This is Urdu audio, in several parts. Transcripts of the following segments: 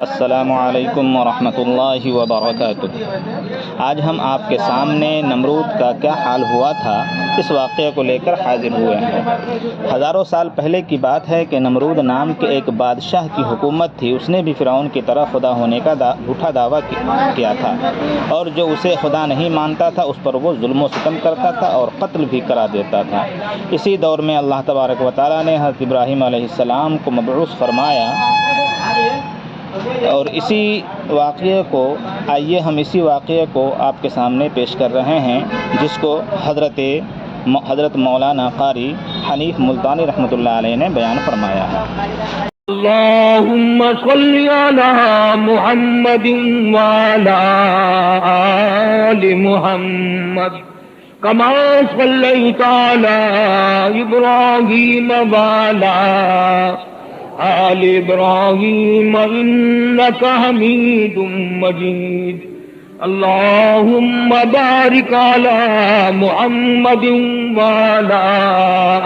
السلام علیکم ورحمۃ اللہ وبرکاتہ۔ آج ہم آپ کے سامنے نمرود کا کیا حال ہوا تھا اس واقعے کو لے کر حاضر ہوئے ہیں۔ ہزاروں سال پہلے کی بات ہے کہ نمرود نام کے ایک بادشاہ کی حکومت تھی۔ اس نے بھی فرعون کی طرح خدا ہونے کا جھوٹا دعویٰ کیا تھا، اور جو اسے خدا نہیں مانتا تھا اس پر وہ ظلم و ستم کرتا تھا اور قتل بھی کرا دیتا تھا۔ اسی دور میں اللہ تبارک و تعالیٰ نے حضرت ابراہیم علیہ السلام کو مبعوث فرمایا، اور ہم اسی واقعے کو آپ کے سامنے پیش کر رہے ہیں، جس کو حضرت مولانا قاری حنیف ملتانی رحمۃ اللہ علیہ نے بیان فرمایا ہے۔ اللہم صلی علی محمد وعلی آل محمد کما صلیت علی ابراہیم وعلی آل ابراہیم انک حمید مجید۔ اللہم بارک علی محمد وعلی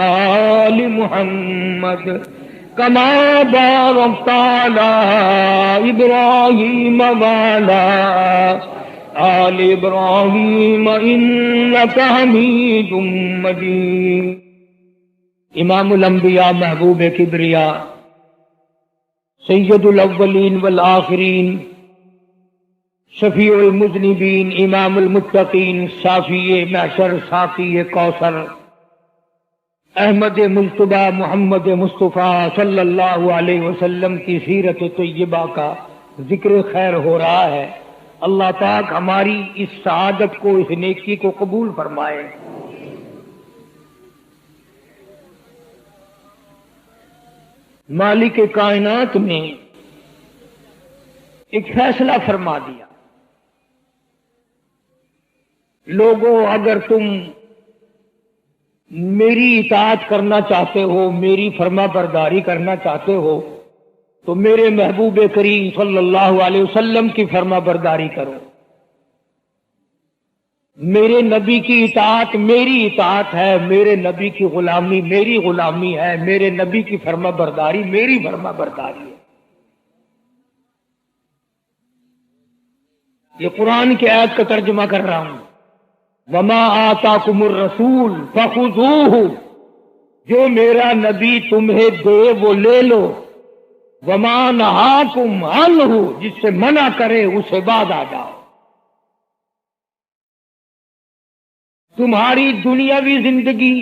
آل محمد کما بارکت علی ابراہیم وعلی آل ابراہیم انک حمید مجید۔ امام الانبیاء، محبوب کبریا، سید الاولین والآخرین، شفیع المذنبین، امام المتقین، شافی محشر، ساقی کوثر، احمد مجتبی محمد مصطفیٰ صلی اللہ علیہ وسلم کی سیرت طیبہ کا ذکر خیر ہو رہا ہے۔ اللہ پاک ہماری اس سعادت کو، اس نیکی کو قبول فرمائے۔ مالک کائنات نے ایک فیصلہ فرما دیا، لوگوں اگر تم میری اطاعت کرنا چاہتے ہو، میری فرما برداری کرنا چاہتے ہو، تو میرے محبوب کریم صلی اللہ علیہ وسلم کی فرما برداری کرو۔ میرے نبی کی اطاعت میری اطاعت ہے، میرے نبی کی غلامی میری غلامی ہے، میرے نبی کی فرما برداری میری فرما برداری ہے۔ یہ قرآن کی آیت کا ترجمہ کر رہا ہوں۔ وما آتاکم الرسول فخذوہ، جو میرا نبی تمہیں دے وہ لے لو۔ وما نہاکم عنہ، جس سے منع کرے اسے بعد آ جاؤ۔ تمہاری دنیاوی زندگی،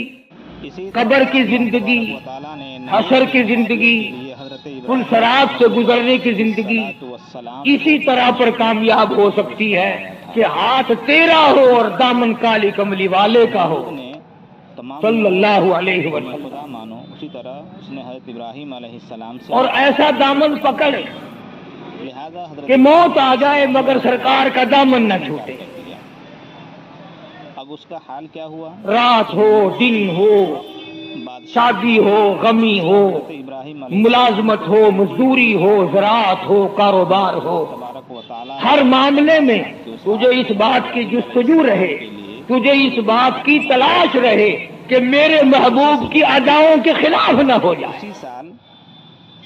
قبر کی زندگی، حشر کی زندگی، پلسرات سے گزرنے کی زندگی اسی طرح پر کامیاب ہو سکتی ہے کہ ہاتھ تیرا ہو اور دامن کالی کملی والے کا ہو، صلی اللہ علیہ وسلم۔ اسی طرح اس نے حضرت ابراہیم علیہ السلام سے اور ایسا دامن پکڑے کہ موت آ جائے مگر سرکار کا دامن نہ چھوٹے۔ اب اس کا حال کیا ہوا؟ رات ہو، دن ہو، شادی ہو، غمی ہو، ملازمت ہو، مزدوری ہو، زراعت ہو، کاروبار ہو، ہر معاملے میں تجھے اس بات کی جستجو رہے، تجھے اس بات کی تلاش رہے کہ میرے محبوب کی اداؤں کے خلاف نہ ہو جائے۔ اسی سال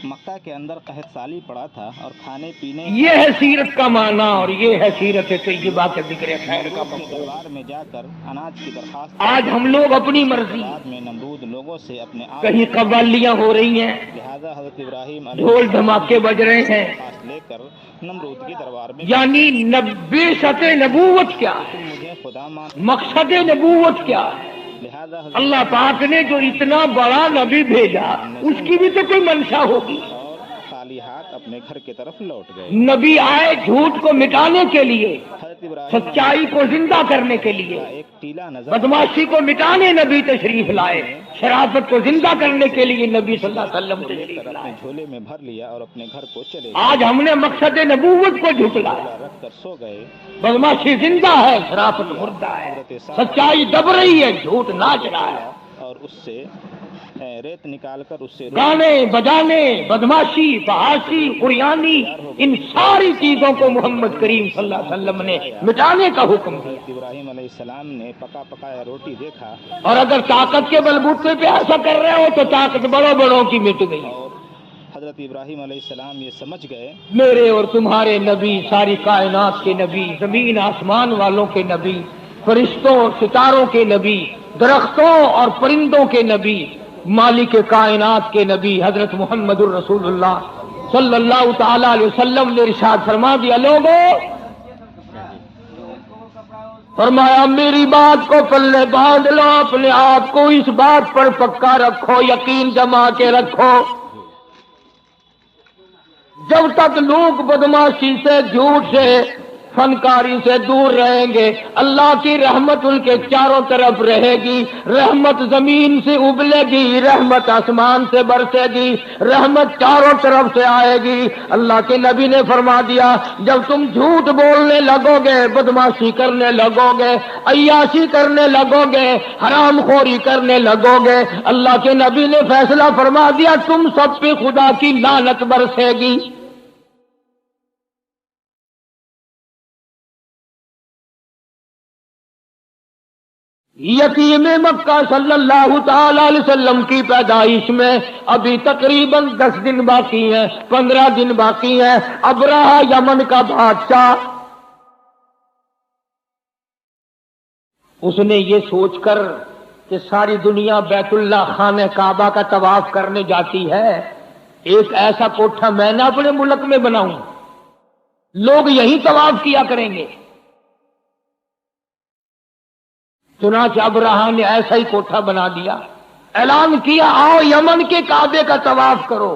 مکہ کے اندر قحط سالی پڑا تھا اور کھانے پینے یہ ہے سیرت کا معنی، اور یہ ہے سیرت طیبہ کے ذکر خیر کا مقصد۔ دربار میں جا کر اناج کی درخواست آج ہم لوگ اپنی مرضی، بعد میں نمرود لوگوں سے اپنے آپ کہیں قوالیاں ہو رہی ہیں، لہذا حضرت ابراہیم ڈھول دھماکے بج رہے ہیں، درخواست لے کر نمرود کی دربار میں یعنی بعثت نبوت کیا ہے، مجھے خدا مان، مقصد نبوت کیا ہے۔ لہذا حضرت اللہ پاک نے جو اتنا بڑا نبی بھیجا اس کی بھی تو کوئی منشا ہوگی۔ اور خالی ہاتھ اپنے گھر کی طرف لوٹ گئے۔ نبی آئے جھوٹ کو مٹانے کے لیے، حضرت ابراہیم سچائی کو زندہ کرنے کے لیے، کا ایک ٹیلا نظر بدماشی کو مٹانے نبی تشریف لائے، شرافت کو زندہ کرنے کے لیے نبی صلی اللہ علیہ وسلم تشریف اپنے لائے۔ جھولے میں بھر لیا اور اپنے گھر کو چلے آج ہم نے مقصد نبوت کو جھٹلایا، رکھ کر سو گئے۔ بدماشی زندہ ہے، شرافت مردہ ہے، سچائی دب رہی ہے، جھوٹ ناچ رہا ہے۔ اور اس سے ریت نکال کر اس سے گانے بجانے، بدماشی، فحاشی، قریانی، ان ساری چیزوں کو محمد کریم صلی اللہ علیہ وسلم نے مٹانے کا حکم دیا۔ ابراہیم علیہ السلام نے پکا پکایا روٹی دیکھا اور اگر طاقت کے بلبوتے پہ ایسا کر رہے ہو تو طاقت بڑوں بڑوں کی مٹ گئی، حضرت ابراہیم علیہ السلام یہ سمجھ گئے میرے اور تمہارے نبی ساری کائنات کے نبی، زمین آسمان والوں کے نبی، فرشتوں اور ستاروں کے نبی، درختوں اور پرندوں کے نبی، مالک کائنات کے نبی حضرت محمد الرسول اللہ صلی اللہ تعالی علیہ وسلم نے ارشاد فرما دیا، لوگوں فرمایا میری بات کو پلے باندھ لو، اپنے آپ کو اس بات پر پکا رکھو، یقین جما کے رکھو، جب تک لوگ بدماشی سے، جھوٹ سے، فنکاری سے دور رہیں گے، اللہ کی رحمت ان کے چاروں طرف رہے گی، رحمت زمین سے ابلے گی، رحمت آسمان سے برسے گی، رحمت چاروں طرف سے آئے گی۔ اللہ کے نبی نے فرما دیا، جب تم جھوٹ بولنے لگو گے، بدماشی کرنے لگو گے، عیاشی کرنے لگو گے، حرام خوری کرنے لگو گے، اللہ کے نبی نے فیصلہ فرما دیا تم سب پہ خدا کی لعنت برسے گی۔ یتیم مکہ صلی اللہ تعالی علیہ وسلم کی پیدائش میں ابھی تقریباً 10 دن باقی ہیں، 15 دن باقی ہیں۔ ابرہہ یمن کا بادشاہ، اس نے یہ سوچ کر کہ ساری دنیا بیت اللہ خانہ کعبہ کا طواف کرنے جاتی ہے، ایک ایسا کوٹھا میں نہ اپنے ملک میں بناؤں، لوگ یہی طواف کیا کریں گے۔ چنانچہ ابرہہ نے ایسا ہی کوٹھا بنا دیا، اعلان کیا آؤ یمن کے کعبے کا طواف کرو۔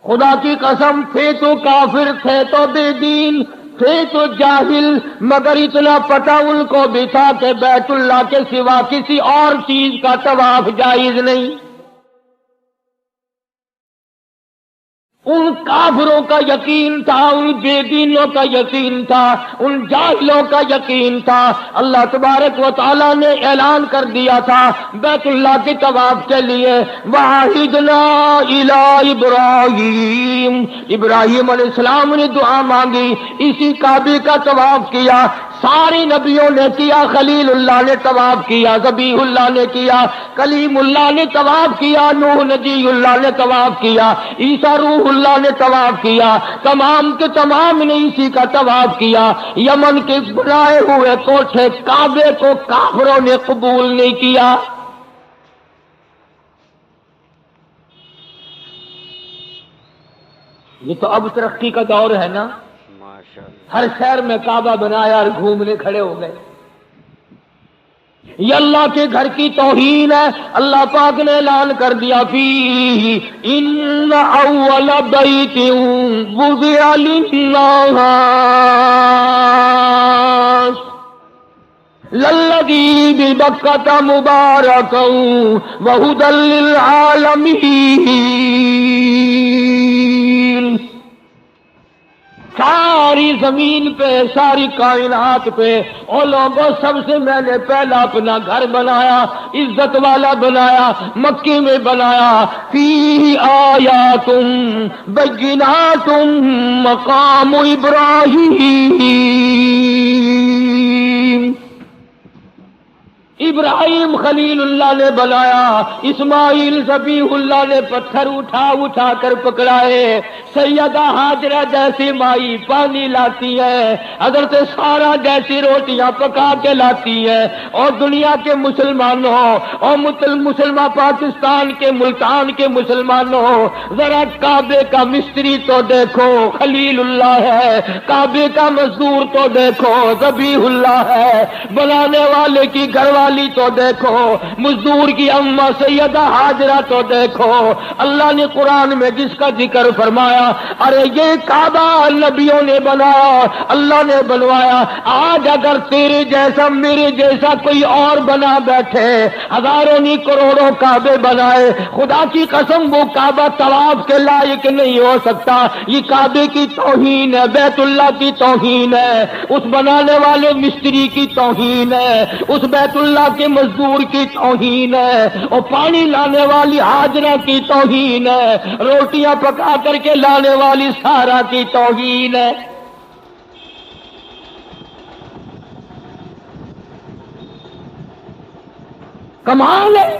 خدا کی قسم، تھے تو کافر، تھے تو بے دین، تھے تو جاہل، مگر اتنا پتہ ان کو بھی تھا کہ بیت اللہ کے سوا کسی اور چیز کا طواف جائز نہیں۔ ان کافروں کا یقین تھا، ان بے دینوں کا یقین تھا، ان جاہلوں کا یقین تھا۔ اللہ تبارک و تعالیٰ نے اعلان کر دیا تھا بیت اللہ کے طواف کے لیے، وَعَهِدْنَا إِلَىٰ إِبْرَاهِيمَ، ابراہیم علیہ السلام نے دعا مانگی، اسی کعبے کا طواف کیا۔ سارے نبیوں نے کیا، خلیل اللہ نے طواف کیا، ذبیح اللہ نے کیا، کلیم اللہ نے طواف کیا، نوح نجی اللہ نے طواف کیا، عیسیٰ روح اللہ نے طواف کیا، تمام کے تمام نے اسی کا طواف کیا۔ یمن کے بنائے ہوئے کوٹھے کعبے کو کافروں نے قبول نہیں کیا۔ یہ تو اب ترقی کا دور ہے نا، ہر شہر میں کعبہ بنایا اور گھومنے کھڑے ہو گئے۔ یہ اللہ کے گھر کی توہین ہے۔ اللہ پاک نے اعلان کر دیا، فیہ ان اول بیت وضع للناس للذی ببکۃ مبارکا وہدی للعالمین۔ ساری زمین پہ، ساری کائنات پہ ان لوگوں سب سے میں نے پہلا اپنا گھر بنایا، عزت والا بنایا، مکی میں بنایا۔ فیہ آیات بینات مقام ابراہیم، ابراہیم خلیل اللہ نے بنایا، اسماعیل ذبیح اللہ نے پتھر اٹھا اٹھا کر پکڑائے، سیدہ ہاجرہ جیسی مائی پانی لاتی ہے، حضرت سارہ جیسی روٹیاں پکا کے لاتی ہے۔ اور دنیا کے مسلمانوں اور مسلمان پاکستان کے ملتان کے مسلمانوں، ذرا کعبے کا مستری تو دیکھو، خلیل اللہ ہے، کعبے کا مزدور تو دیکھو، ذبیح اللہ ہے، بنانے والے کی گھر والی تو دیکھو، مزدور کی اماں سیدہ ہاجرہ تو دیکھو۔ اللہ نے قرآن میں جس کا ذکر فرمایا، ارے یہ کعبہ نبیوں نے بنایا، اللہ نے بنوایا۔ آج اگر تیرے جیسا میرے جیسا کوئی اور بنا بیٹھے، ہزاروں نہیں کروڑوں کعبے بنائے، خدا کی قسم وہ کعبہ طواف کے لائق نہیں ہو سکتا۔ یہ کعبے کی توہین ہے، بیت اللہ کی توہین ہے، اس بنانے والے مستری کی توہین ہے، اس بیت اللہ کے مزدور کی توہین ہے، اور پانی لانے والی ہاجرہ کی توہین ہے، روٹیاں پکا کر کے لانے والی سارہ کی توہین ہے۔ کمال ہے،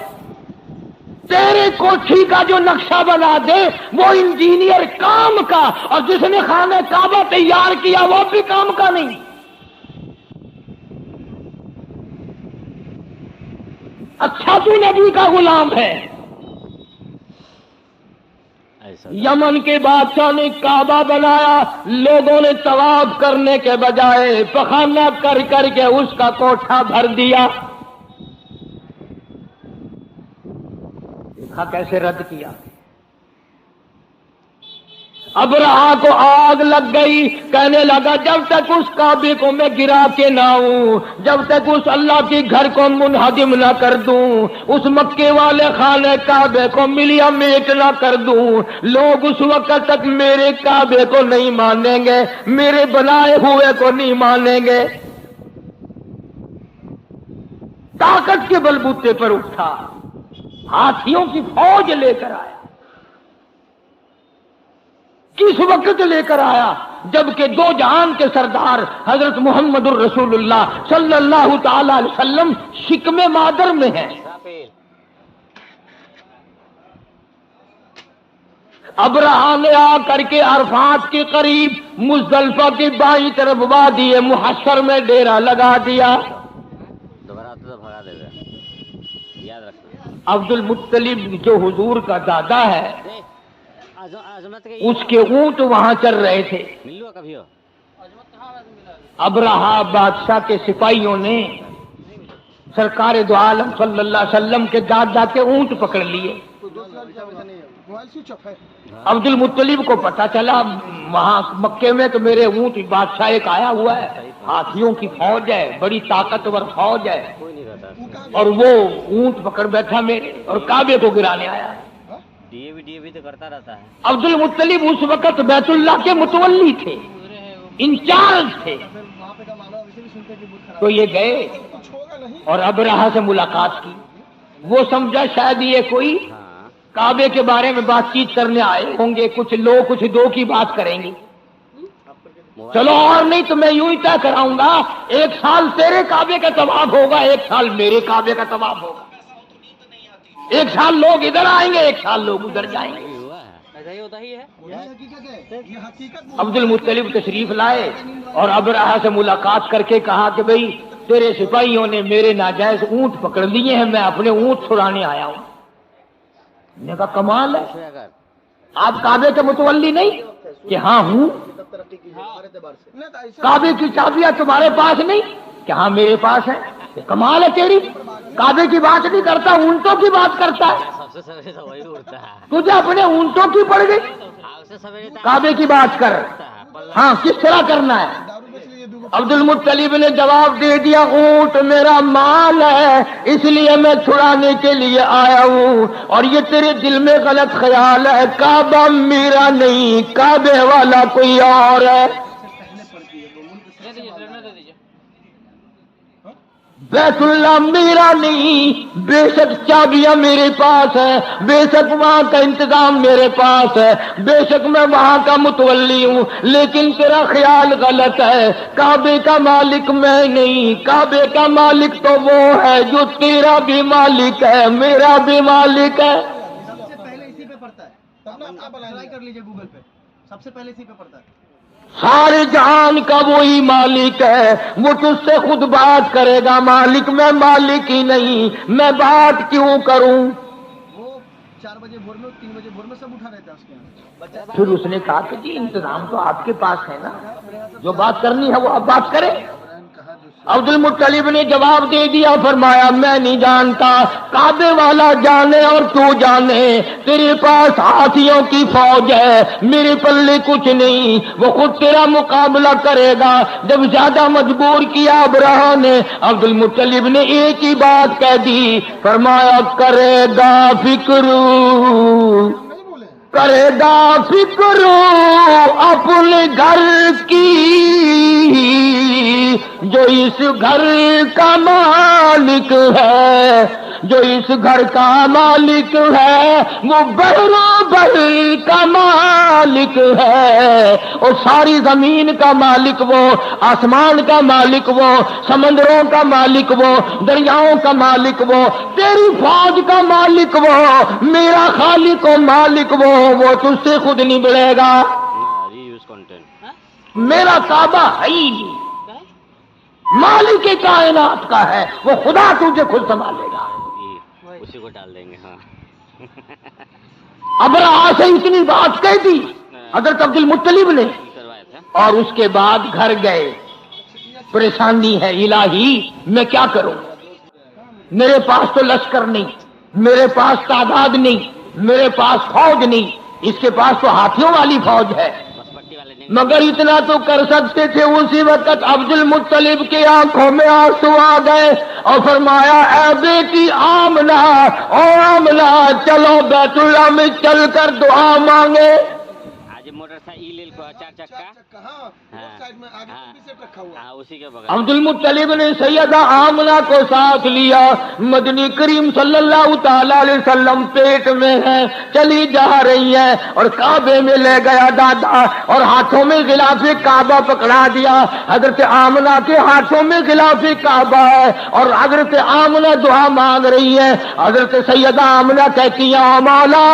تیرے کوٹھی کا جو نقشہ بنا دے وہ انجینئر کام کا، اور جس نے خانہ کعبہ تیار کیا وہ بھی کام کا نہیں۔ اچھا تو نبی کا غلام ہے۔ یمن کے بادشاہ نے کعبہ بنایا، لوگوں نے طواف کرنے کے بجائے پخانہ کر کر کے اس کا کوٹھا بھر دیا۔ دیکھا کیسے رد کیا۔ ابرہہ کو آگ لگ گئی، کہنے لگا جب تک اس کعبے کو میں گرا کے نہ ہوں، جب تک اس اللہ کے گھر کو منہدم نہ کر دوں، اس مکے والے خانہ کعبے کو ملیا میٹ نہ کر دوں، لوگ اس وقت تک میرے کعبے کو نہیں مانیں گے، میرے بنائے ہوئے کو نہیں مانیں گے۔ طاقت کے بلبوتے پر اٹھا، ہاتھیوں کی فوج لے کر آیا۔ کس وقت لے کر آیا؟ جبکہ دو جہان کے سردار حضرت محمد الرسول اللہ صلی اللہ تعالی علیہ وسلم شکم مادر میں ہیں۔ ابرہہ نے آ کر کے عرفات کے قریب مزدلفہ کی بائیں طرف وادی محشر میں ڈیرا لگا دیا۔ عبد المطلب جو حضور کا دادا ہے، اس کے اونٹ وہاں چل رہے تھے۔ ابرہہ بادشاہ کے سپاہیوں نے سرکار دو عالم صلی اللہ علیہ وسلم کے دادا کے اونٹ پکڑ لیے۔ عبد المطلب کو پتا چلا وہاں مکے میں کہ میرے اونٹ بادشاہ ایک آیا ہوا ہے، ہاتھیوں کی فوج ہے، بڑی طاقتور فوج ہے، اور وہ اونٹ پکڑ بیٹھا میرے اور کعبے کو گرانے آیا ہے۔ ڈی تو کرتا رہتا ہے۔ عبد المطلب اس وقت بیت اللہ کے متولی تھے، انچارج تھے، تو یہ گئے اور ابرہہ سے ملاقات کی۔ وہ سمجھا شاید یہ کوئی کعبے کے بارے میں بات چیت کرنے آئے ہوں گے، کچھ لو کچھ دو کی بات کریں گے۔ چلو اور نہیں تو میں یوں ہی طے کراؤں گا، ایک سال تیرے کعبے کا طواف ہوگا، ایک سال میرے کعبے کا طواف ہوگا، ایک سال لوگ ادھر آئیں گے، ایک سال لوگ ادھر جائیں گے۔ عبد المطلب تشریف لائے اور ابرہہ سے ملاقات کر کے کہا کہ بھئی تیرے سپاہیوں نے میرے ناجائز اونٹ پکڑ لیے ہیں، میں اپنے اونٹ چھڑانے آیا ہوں۔ نے کہا کمال ہے، آپ کعبے کے متولی نہیں؟ کہ ہاں ہوں۔ کعبے کی چابیاں تمہارے پاس نہیں؟ کہ ہاں میرے پاس ہے۔ کہ کمال ہے تیری، کعبے کی بات نہیں کرتا، اونٹوں کی بات کرتا ہے۔ تجھے اپنے اونٹوں کی پڑ گئی، کعبے کی بات کر۔ ہاں کس طرح کرنا ہے؟ عبد المطلب نے جواب دے دیا اونٹ میرا مال ہے، اس لیے میں چھڑانے کے لیے آیا ہوں، اور یہ تیرے دل میں غلط خیال ہے، کعبہ میرا نہیں، کعبے والا کوئی اور ہے۔ بیت اللہ میرا نہیں، بے شک چابیاں میرے پاس ہیں، بے شک وہاں کا انتظام میرے پاس ہے، بے شک میں وہاں کا متولی ہوں، لیکن تیرا خیال غلط ہے، کعبے کا مالک میں نہیں، کعبے کا مالک تو وہ ہے جو تیرا بھی مالک ہے، میرا بھی مالک ہے۔ سب سے پہلے اسی پہ پڑتا ہے، آپ ٹرائی کر لیجئے گوگل پہ، سب سے پہلے اسی پہ پڑتا ہے۔ سارے جہان کا وہی مالک ہے، وہ تجھ سے خود بات کرے گا، مالک میں مالک ہی نہیں، میں بات کیوں کروں؟ وہ 4 بجے بھور میں 3 بجے بھور میں سب اٹھا رہتا ہے اس کے یہاں۔ پھر اس نے کہا کہ جی انتظام تو آپ کے پاس ہے نا، جو بات کرنی ہے وہ آپ بات کریں۔ عبد المطلب نے جواب دے دیا، فرمایا میں نہیں جانتا، کعبے والا جانے اور تو جانے، تیرے پاس ہاتھیوں کی فوج ہے، میرے پلے کچھ نہیں، وہ خود تیرا مقابلہ کرے گا۔ جب زیادہ مجبور کیا ابرہہ نے، عبد المطلب نے ایک ہی بات کہہ دی، فرمایا کرے گا فکر، کرے گا فکر اپنے گھر کی، جو اس گھر کا مالک ہے، جو اس گھر کا مالک ہے وہ بحر بحر کا مالک ہے، اور ساری زمین کا مالک وہ، آسمان کا مالک وہ، سمندروں کا مالک وہ، دریاؤں کا مالک وہ، تیری فوج کا مالک وہ، میرا خالق و مالک وہ تجھ سے خود نہیں ملے گا، ری یوز کنٹینٹ میرا کعبہ ہے ہی نہیں، مالک کائنات کا ہے وہ، خدا تجھے خود سنبھالے گا۔ اسی کو ڈال دیں گے۔ ہاں ابرہا سے اتنی بات کہہ دی حضرت عبد المطلب نے، کروایا تھا۔ اور اس کے بعد گھر گئے، پریشانی ہے الہی میں کیا کروں، میرے پاس تو لشکر نہیں، میرے پاس تعداد نہیں، میرے پاس فوج نہیں، اس کے پاس تو ہاتھیوں والی فوج ہے، بس پٹی والے نے مگر اتنا تو کر سکتے تھے۔ اسی وقت عبد المطلب کی آنکھوں میں آنسو آ گئے اور فرمایا اے بیٹی آمنہ، او آمنہ چلو بیت اللہ میں چل کر دعا مانگے۔ آج موٹر سائیکل کو چار چکا کہاں سائڈ میں آگے ہاں۔ پیچھے رکھا ہوا ہاں اسی کے بغل عبد المطلب نے سیدہ آمنہ کو ساتھ لیا، مدنی کریم صلی اللہ تعالی علیہ وسلم پیٹ میں ہے، چلی جا رہی ہے، اور کعبے میں لے گیا دادا، اور ہاتھوں میں غلاف کعبہ پکڑا دیا۔ حضرت آمنہ کے ہاتھوں میں غلاف کعبہ ہے، اور حضرت آمنہ دعا مانگ رہی ہے۔ حضرت سیدہ آمنہ کہتی ہے مولا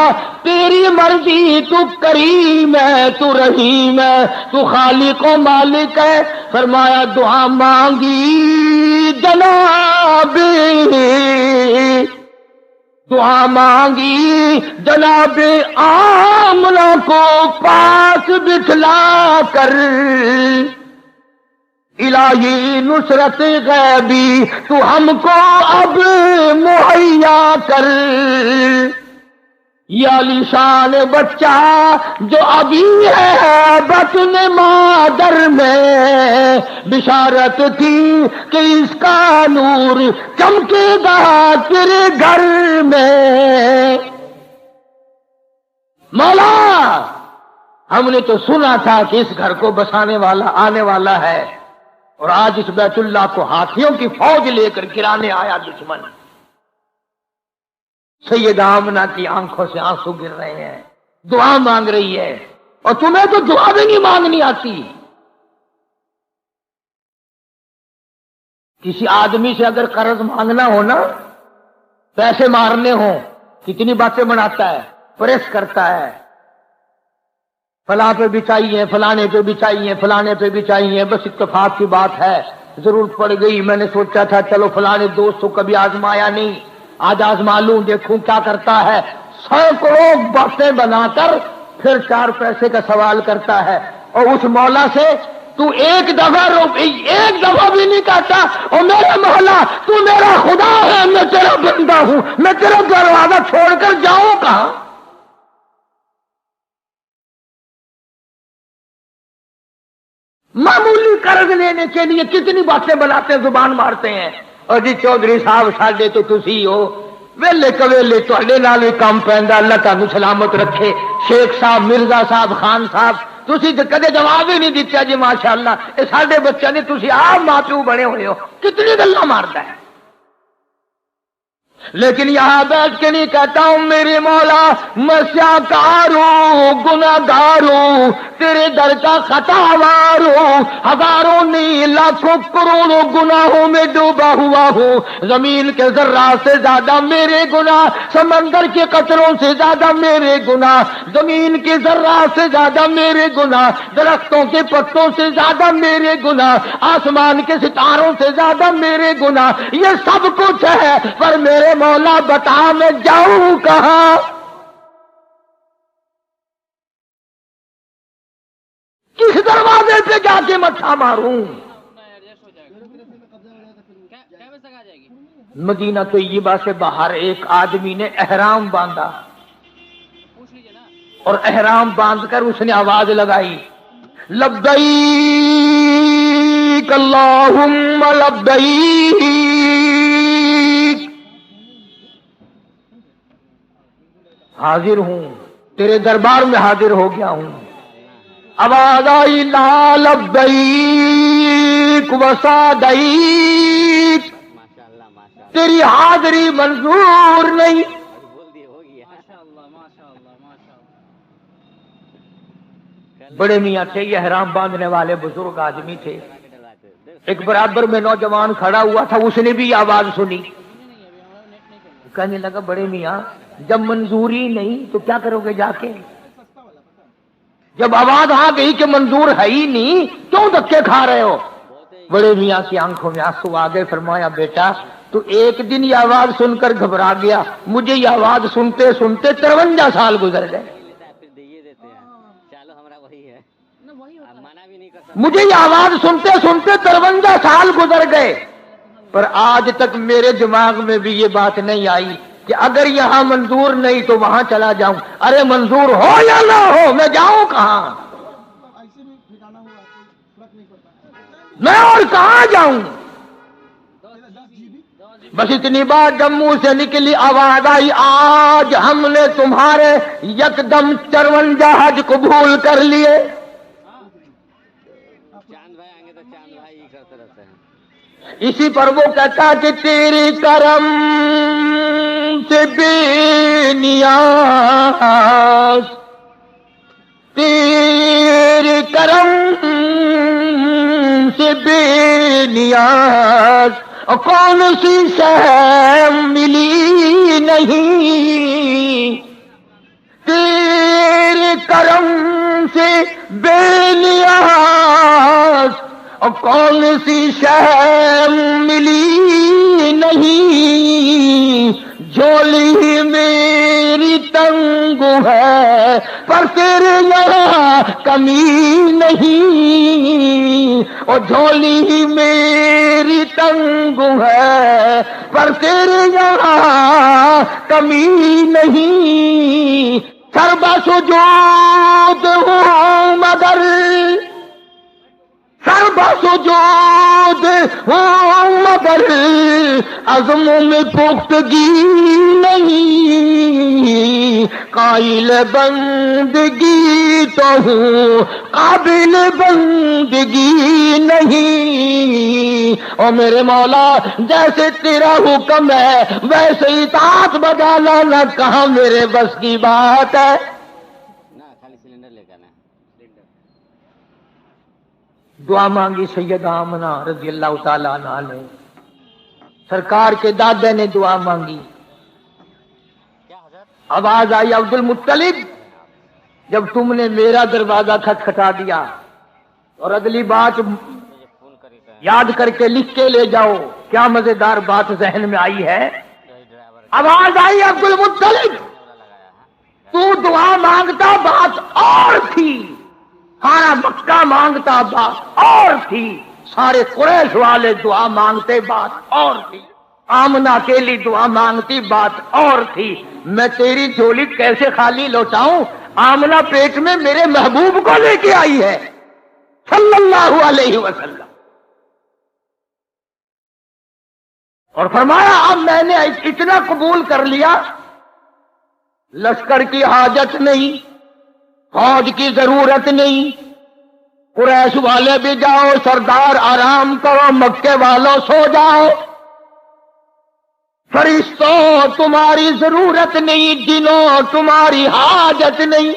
تیری مرضی، تو کریم ہے، تو رحیم ہے، تو خالق و مالک ہے۔ فرمایا دعا مانگی جناب، دعا مانگی جناب آمنہ کو پاس بٹھلا کر، الہی نصرت غیبی تو ہم کو اب مہیا کر۔ یہ علی شان بچہ جو ابھی ہے بطن مادر میں، بشارت تھی کہ اس کا نور چمکے گا تیرے گھر میں۔ مولا ہم نے تو سنا تھا کہ اس گھر کو بسانے والا آنے والا ہے، اور آج اس بیت اللہ کو ہاتھیوں کی فوج لے کر گرانے آیا دشمن۔ سیدہ آمنہ کی آنکھوں سے آنسو گر رہے ہیں، دعا مانگ رہی ہے، اور تمہیں تو دعا بھی نہیں مانگنی آتی۔ کسی آدمی سے اگر قرض مانگنا ہو نا، پیسے مارنے ہوں، کتنی باتیں بناتا ہے، پریس کرتا ہے، فلاں پہ بھی چاہیے، فلانے پہ بھی چاہیے، فلانے پہ بھی چاہیے، بس اتفاق کی بات ہے، ضرورت پڑ گئی، میں نے سوچا تھا چلو فلانے دوست کو کبھی آزمایا نہیں، آج آزما لوں دیکھوں کیا کرتا ہے۔ سینکڑوں باتیں بنا کر پھر 4 پیسے کا سوال کرتا ہے، اور اس مولا سے تو ایک دفعہ بھی نہیں کہتا اور میرے مولا تو میرا خدا ہے، میں تیرا بندہ ہوں، میں تیرا دروازہ چھوڑ کر جاؤں کہاں؟ معمولی قرض لینے کے لیے کتنی باتیں بناتے ہیں، زبان مارتے ہیں، اور جی چودھری صاحب ساڈے تو تسی ہو، ویلے کویلے تہاڈے نال وی کام پیندا، اللہ تانوں سلامت رکھے۔ شیخ صاحب، مرزا صاحب، خان صاحب، تسی تے کدے جواب ہی نہیں دتا جی ماشاءاللہ اے ساڈے بچے نے، تسی آپ ماں پیو بنے ہوئے ہو، کتنی گلاں ماردا ہے۔ لیکن یہاں بیٹھ کے نہیں کہتا ہوں میرے مولا میں سیاکار ہوں، گناہگار ہوں، تیرے در کا خطاوار ہوں، ہزاروں نہیں لاکھوں کروڑوں گناہوں میں ڈوبا ہوا ہوں، زمین کے ذرات سے زیادہ میرے گناہ، سمندر کے قطروں سے زیادہ میرے گناہ، زمین کے ذرات سے زیادہ میرے گناہ، درختوں کے پتوں سے زیادہ میرے گناہ، آسمان کے ستاروں سے زیادہ میرے گناہ، یہ سب کچھ ہے، پر میرے مولا بتا میں جاؤں کہاں؟ کس دروازے پہ جا کے مٹھا ماروں؟ مدینہ طیبہ سے باہر ایک آدمی نے احرام باندھا، اور احرام باندھ کر اس نے آواز لگائی لبیک اللہم لبیک، حاضر ہوں تیرے دربار میں، حاضر ہو گیا ہوں۔ آواز آئی لا لبیک وسعدیک، تیری حاضری منظور نہیں. بول دیے ہو گیا. بڑے میاں تھے، یہ احرام باندھنے والے بزرگ آدمی تھے. ایک برابر میں نوجوان کھڑا ہوا تھا، اس نے بھی آواز سنی. کہنے لگا بڑے میاں جب منظوری نہیں تو کیا کرو گے جا کے؟ جب آواز آ گئی کہ منظور ہے ہی نہیں، کیوں دھکے کھا رہے ہو؟ بڑے میاں کی آنکھوں میں آنسو آ گئے. فرمایا بیٹا تو ایک دن یہ آواز سن کر گھبرا گیا، مجھے یہ آواز سنتے سنتے 53 سال گزر گئے. پھر دیے دیتے ہیں. چلو ہمارا وہی ہے، اب منع بھی نہیں کر سکتے. مجھے یہ آواز سنتے سنتے 53 سال گزر گئے، پر آج تک میرے دماغ میں بھی یہ بات نہیں آئی کہ اگر یہاں منظور نہیں تو وہاں چلا جاؤں. ارے منظور ہو یا نہ ہو میں جاؤں کہاں؟ ایسے بھی ٹھکانا ہوا کوئی فرق نہیں پڑتا. میں اور کہاں جاؤں؟ بس اتنی بات جب منہ سے نکلی آواز آئی آج ہم نے تمہارے یکدم 54 حج قبول کر لیے. چاند بھائی آئیں گے تو چاند بھائی ہی کرتے رہتے ہیں. اسی پر وہ کہتا کہ تیری کرم سے بے نیاز، تیرے کرم سے بے نیاز کون سی شے ملی نہیں، تیرے کرم سے بے نیاز کون سی شے ملی نہیں، جھولی میری تنگ ہے پر تیرے یہاں کمی نہیں، اور جھولی میری تنگ ہے پر تیرے یہاں کمی نہیں. سربا سجود ہوں مگر سربا سجود ہوں مگر عزم میں پختگی نہیں، قائل بندگی تو ہوں قابل بندگی نہیں. اور میرے مولا جیسے تیرا حکم ہے ویسے اطاعت بدانا نہ کہاں میرے بس کی بات ہے. نہ خالی سلنڈر لے کر نا سلنڈر. دعا مانگی سیدہ آمنہ رضی اللہ تعالیٰ عنہ نے. سرکار کے دادا نے دعا مانگی. کیا حضرت؟ آواز آئی عبد المطلب جب تم نے میرا دروازہ کھٹکھٹا دیا اور اگلی بات مجھے فون کر کے یاد کر کے لکھ کے لے جاؤ. کیا مزیدار بات ذہن میں آئی ہے. ڈرائیور آواز آئی عبد المطلب والا لگایا ہے. تو دعا مانگتا بات اور تھی، سارا مکہ مانگتا بات اور تھی، سارے قریش والے دعا مانگتے بات اور تھی، آمنہ اکیلی دعا مانگتی بات اور تھی. میں تیری جھولی کیسے خالی لوٹاؤں؟ آمنہ پیٹ میں میرے محبوب کو لے کے آئی ہے صلی اللہ علیہ وسلم. اور فرمایا اب میں نے اتنا قبول کر لیا، لشکر کی حاجت نہیں، فوج کی ضرورت نہیں. قریش والے بھی جاؤ، سردار آرام کرو، مکے والوں سو جاؤ. فرشتوں تمہاری ضرورت نہیں، جنوں تمہاری حاجت نہیں.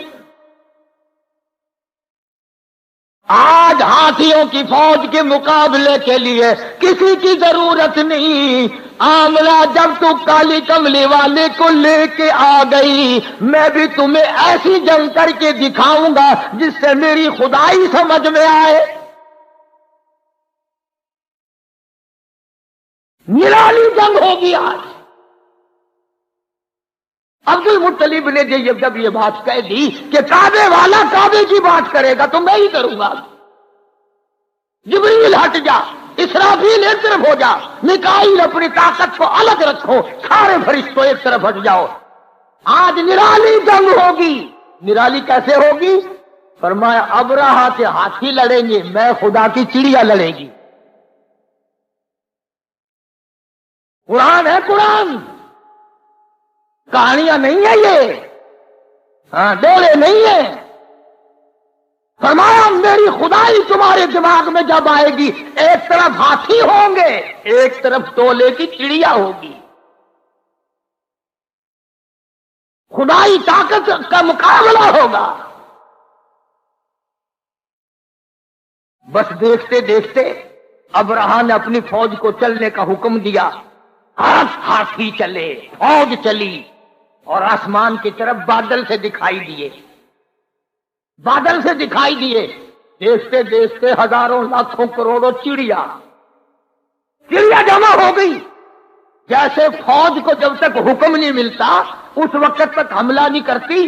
آج ہاتھیوں کی فوج کے مقابلے کے لیے کسی کی ضرورت نہیں. آملہ جب تو کالی کملی والے کو لے کے آ گئی، میں بھی تمہیں ایسی جنگ کر کے دکھاؤں گا جس سے میری خدائی سمجھ میں آئے. نرالی جنگ ہوگی آج. عبد المطلب نے جب یہ بات کہہ دی کہ کعبے والا کعبے کی بات کرے گا تو میں ہی کروں گا. جبریل ہٹ جا، اسرافیل ایک طرف ہو جا، میکائیل اپنی طاقت کو الگ رکھو، سارے فرشتوں ایک طرف ہٹ جاؤ. آج نرالی جنگ ہوگی. نرالی کیسے ہوگی؟ فرمایا ابرہہ کے ہاتھی لڑیں گے، میں خدا کی چڑیا لڑے گی. قرآن ہے، قرآن کہانیاں نہیں ہے یہ، ڈولے نہیں ہے. فرمایا میری خدائی تمہارے دماغ میں جب آئے گی، ایک طرف ہاتھی ہوں گے، ایک طرف تولے کی چڑیا ہوگی. خدائی طاقت کا مقابلہ ہوگا. بس دیکھتے دیکھتے ابرہہ نے اپنی فوج کو چلنے کا حکم دیا. ہاتھی چلے، فوج چلی، اور آسمان کی طرف بادل سے دکھائی دیے. بادل سے دکھائی دیے. دیکھتے دیکھتے ہزاروں لاکھوں کروڑوں چڑیا جمع ہو گئی. جیسے فوج کو جب تک حکم نہیں ملتا اس وقت تک حملہ نہیں کرتی.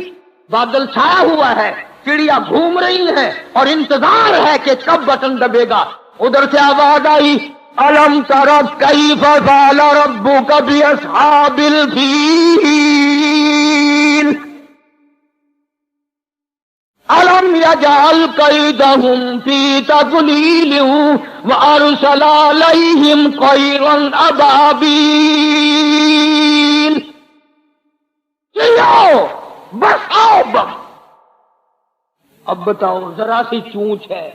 بادل چھایا ہوا ہے، چڑیا گھوم رہی ہیں اور انتظار ہے کہ کب بٹن دبے گا. ادھر سے آواز آئی، الم تر کیف فعل ربک باصحاب الفیل الم یجعل کیدہم فی تضلیل وارسل علیہم طیرا ابابیل. چلو بس آؤ بم. اب بتاؤ، ذرا سی چونچ ہے،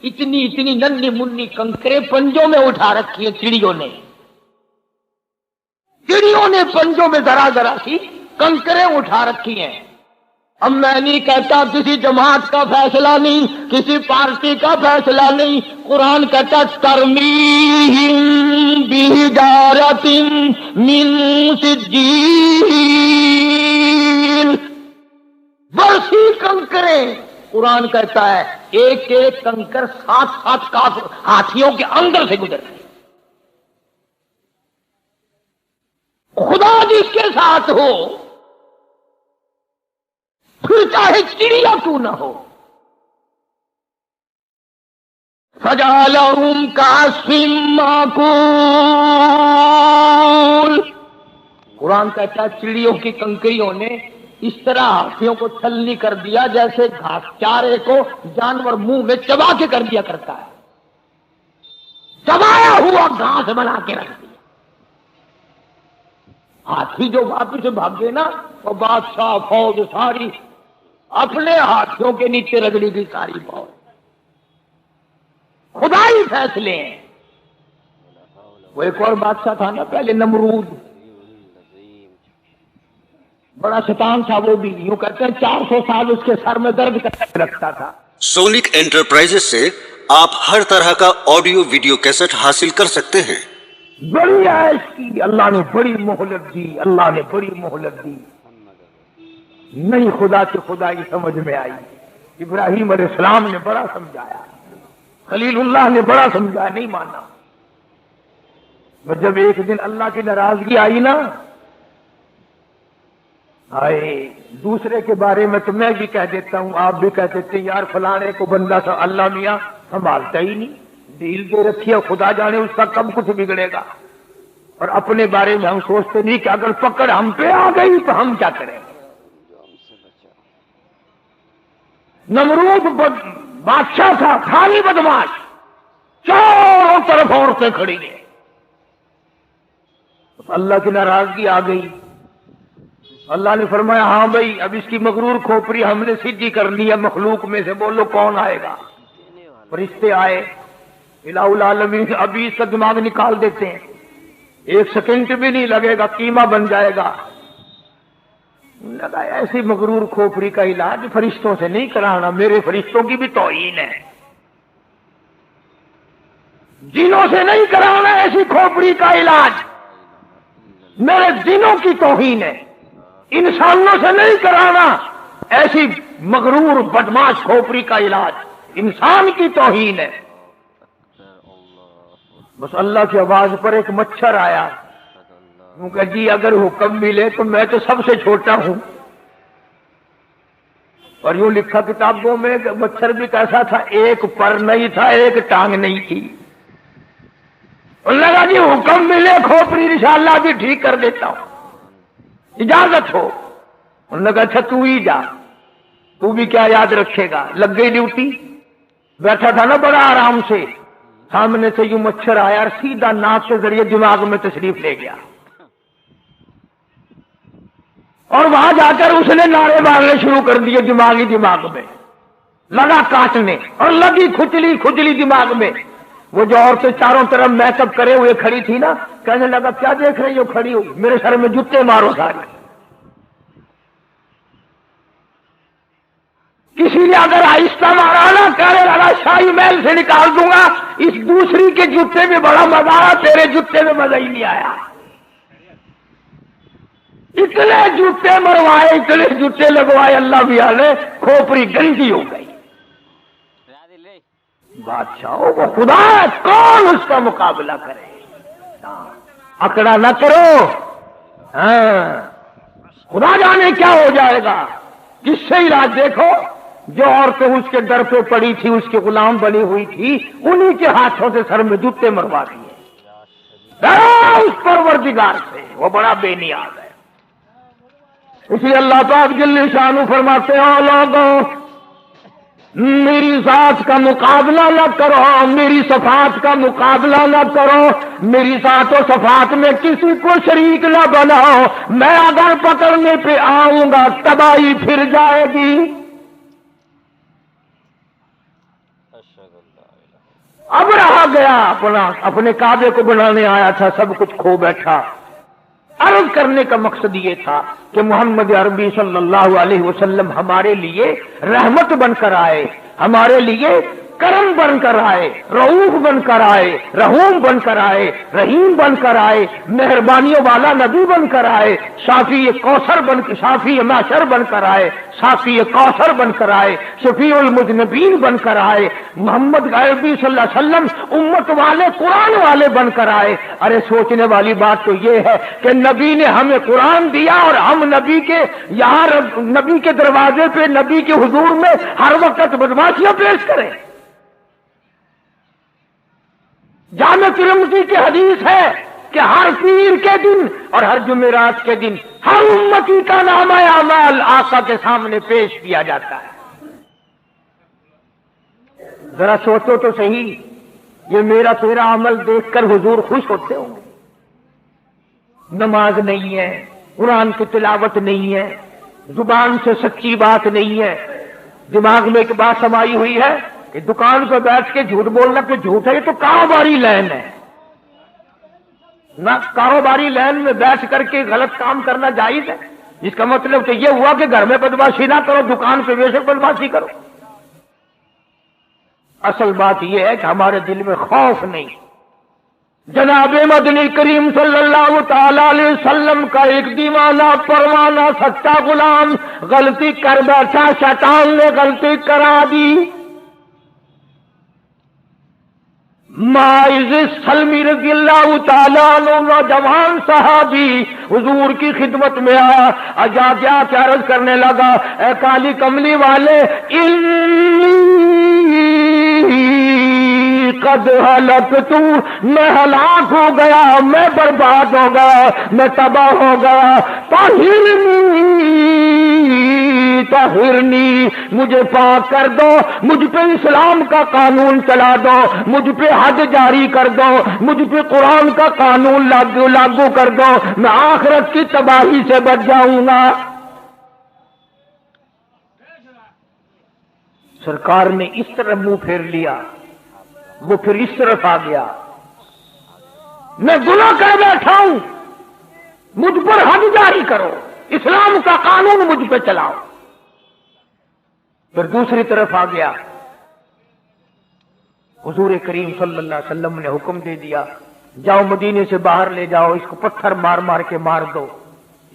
اتنی اتنی ننھی منی کنکرے پنجوں میں اٹھا رکھی ہیں چڑیوں نے. چڑیوں نے پنجوں میں ذرا ذرا سی کنکرے اٹھا رکھی ہیں. اب میں نہیں کہتا کسی جماعت کا فیصلہ نہیں، کسی پارٹی کا فیصلہ نہیں. قرآن کہتا ترمیہم بحجارۃ من سجیل، برسی کنکریں. قرآن کہتا ہے ایک ایک کنکر 7 کافر ہاتھیوں کے اندر سے گزر گئے. خدا جس کے ساتھ ہو پھر چاہے چڑیا کیوں نہ ہو. فجعلہم کعصف مأکول. قرآن کہتا ہے چڑیوں کی کنکریوں نے اس طرح ہاتھیوں کو چھلنی کر دیا جیسے گھاس چارے کو جانور منہ میں چبا کے کر دیا کرتا ہے. چبایا ہوا گھاس بنا کے رکھ دیا. ہاتھی جو واپس بھاگے نا، وہ بادشاہ فوج ساری اپنے ہاتھیوں کے نیچے رگڑی گئی ساری فوج. خدائی فیصلے ہیں. وہ ایک اور بادشاہ تھا نا پہلے، نمرود، بڑا شیطان تھا. وہ بھی یوں کہتے ہیں 400 سال اس کے سر میں درد کرنے رکھتا تھا. سونک انٹرپرائزز سے آپ ہر طرح کا آڈیو ویڈیو کیسٹ حاصل کر سکتے ہیں. بڑی عیش کی، اللہ نے بڑی مہلت دی، اللہ نے بڑی مہلت دی. نہیں خدا کی خدائی سمجھ میں آئی. ابراہیم علیہ السلام نے بڑا سمجھایا، خلیل اللہ نے بڑا سمجھایا، نہیں مانا. اور جب ایک دن اللہ کی ناراضگی آئی نا، آئے دوسرے کے بارے میں تو میں بھی کہہ دیتا ہوں، آپ بھی کہہ دیتے ہیں، یار فلانے کو بندہ تھا اللہ میاں سنبھالتا ہی نہیں، ڈیل دے رکھی ہے، خدا جانے اس کا کب کچھ بگڑے گا. اور اپنے بارے میں ہم سوچتے نہیں کہ اگر پکڑ ہم پہ آ گئی تو ہم کیا کریں. نمرود بادشاہ تھا، خالی بدماش، چاروں طرف عورتیں کھڑی ہیں. اللہ کی ناراضگی آ گئی. اللہ نے فرمایا ہاں بھائی اب اس کی مغرور کھوپڑی ہم نے سیدھی کرنی ہے. مخلوق میں سے بولو کون آئے گا. فرشتے آئے الہ العالمین، ابھی اس کا دماغ نکال دیتے ہیں، 1 سیکنڈ بھی نہیں لگے گا، قیمہ بن جائے گا. لگا ایسی مغرور کھوپڑی کا علاج فرشتوں سے نہیں کرانا، میرے فرشتوں کی بھی توہین ہے. جنوں سے نہیں کرانا ایسی کھوپڑی کا علاج، میرے جنوں کی توہین ہے. انسانوں سے نہیں کرانا ایسی مغرور بدماش کھوپڑی کا علاج، انسان کی توہین ہے. بس اللہ کی آواز پر ایک مچھر آیا. کہ جی اگر حکم ملے تو میں تو سب سے چھوٹا ہوں. اور یوں لکھا کتابوں میں کہ مچھر بھی کیسا تھا، ایک پر نہیں تھا، ایک ٹانگ نہیں تھی. لگا جی حکم ملے کھوپڑی انشاءاللہ بھی ٹھیک کر دیتا ہوں، اجازت ہو. انہوں نے کہا اچھا تو ہی جا، تو بھی کیا یاد رکھے گا. لگ گئی ڈیوٹی. بیٹھا تھا نا بڑا آرام سے، سامنے سے یوں مچھر آیا اور سیدھا ناک کے ذریعے دماغ میں تشریف لے گیا. اور وہاں جا کر اس نے نعرے مارنے شروع کر دیے دماغ میں. لگا کاٹنے اور لگی کھجلی کھجلی دماغ میں. وہ جو عورتیں چاروں طرف میک اپ کرے ہوئے کھڑی تھی نا, کہنے لگا کیا دیکھ رہی ہو کھڑی ہوئی, میرے سر میں جوتے مارو سارے. کسی نے اگر آہستہ مارا نا, کہنے لگا شاہی محل سے نکال دوں گا, اس دوسری کے جوتے میں بڑا مزہ آیا, تیرے جوتے میں مزہ ہی نہیں آیا. اتنے جوتے مروائے, اتنے جوتے لگوائے, اللہ بھی آلے کھوپڑی گندی ہو گئی. بادشاہ وہ خدا ہے, کون اس کا مقابلہ کرے؟ اکڑا نہ کرو. ہاں خدا جانے کیا ہو جائے گا. کس سے علاج دیکھو, جو عورتیں اس کے در پہ پڑی تھی, اس کے غلام بنی ہوئی تھی, انہی کے ہاتھوں سے سر میں جوتے مروا دیے. اس پروردگار سے, وہ بڑا بے نیاز ہے. اسی اللہ پاک جل شانہ فرماتے ہیں, لوگوں میری ذات کا مقابلہ نہ کرو, میری صفات کا مقابلہ نہ کرو, میری ذات و صفات میں کسی کو شریک نہ بناؤ. میں اگر پکڑنے پہ آؤں گا تباہی پھر جائے گی. اب رہا گیا اپنے کعبے کو بنانے آیا تھا, سب کچھ کھو بیٹھا. عرض کرنے کا مقصد یہ تھا کہ محمد عربی صلی اللہ علیہ وسلم ہمارے لیے رحمت بن کر آئے, ہمارے لیے کرم بن کر آئے, رؤوف بن کر آئے, رحوم بن کر آئے, رحیم بن کر آئے, مہربانیوں والا نبی بن کر آئے, شافی کوثر بن کر, شافی معشر بن کر آئے, شافی کوثر بن کر آئے, شفیع المذنبین بن کر آئے. محمد عربی صلی اللہ علیہ وسلم امت والے قرآن والے بن کر آئے. ارے سوچنے والی بات تو یہ ہے کہ نبی نے ہمیں قرآن دیا اور ہم نبی کے یہاں نبی کے دروازے پہ نبی کے حضور میں ہر وقت بدماشیاں پیش کریں. جامع ترمذی کی حدیث ہے کہ ہر پیر کے دن اور ہر جمعرات کے دن ہر امتی کا نامہ اعمال آقا کے سامنے پیش کیا جاتا ہے. ذرا سوچو تو صحیح, یہ میرا تیرا عمل دیکھ کر حضور خوش ہوتے ہوں گے. نماز نہیں ہے, قرآن کی تلاوت نہیں ہے, زبان سے سچی بات نہیں ہے, دماغ میں ایک بات سمائی ہوئی ہے کہ دکان پہ بیٹھ کے جھوٹ بولنا کہ جھوٹ ہے, یہ تو کاروباری لین ہے. نہ کاروباری لین میں بیٹھ کر کے غلط کام کرنا جائز ہے, جس کا مطلب تو یہ ہوا کہ گھر میں بدماشی نہ کرو, دکان پہ بے شک بدماشی کرو. اصل بات یہ ہے کہ ہمارے دل میں خوف نہیں. جناب مدنی کریم صلی اللہ تعالی علیہ وسلم کا ایک دیوانہ پروانہ سچا غلام غلطی کر بیٹھا, شیطان نے غلطی کرا دی. ماعز سلمی رضی اللہ تعالیٰ عنہ نوجوان صحابی حضور کی خدمت میں آیا, اجا کیا عرض کرنے لگا, اے کالی کملی والے, قد ہلکت, میں ہلاک ہو گیا, میں برباد ہو گیا, میں تباہ ہو گیا. طہرنی, مجھے پاک کر دو, مجھ پہ اسلام کا قانون چلا دو, مجھ پہ حد جاری کر دو, مجھ پہ قرآن کا قانون لاگو کر دو, میں آخرت کی تباہی سے بچ جاؤں گا. سرکار نے اس طرح منہ پھیر لیا, وہ پھر اس طرف آ گیا, میں گناہ کر بیٹھا ہوں, مجھ پر حد جاری کرو, اسلام کا قانون مجھ پہ چلاؤ. پھر دوسری طرف آ گیا, حضور کریم صلی اللہ علیہ وسلم نے حکم دے دیا, جاؤ مدینے سے باہر لے جاؤ, اس کو پتھر مار مار کے مار دو,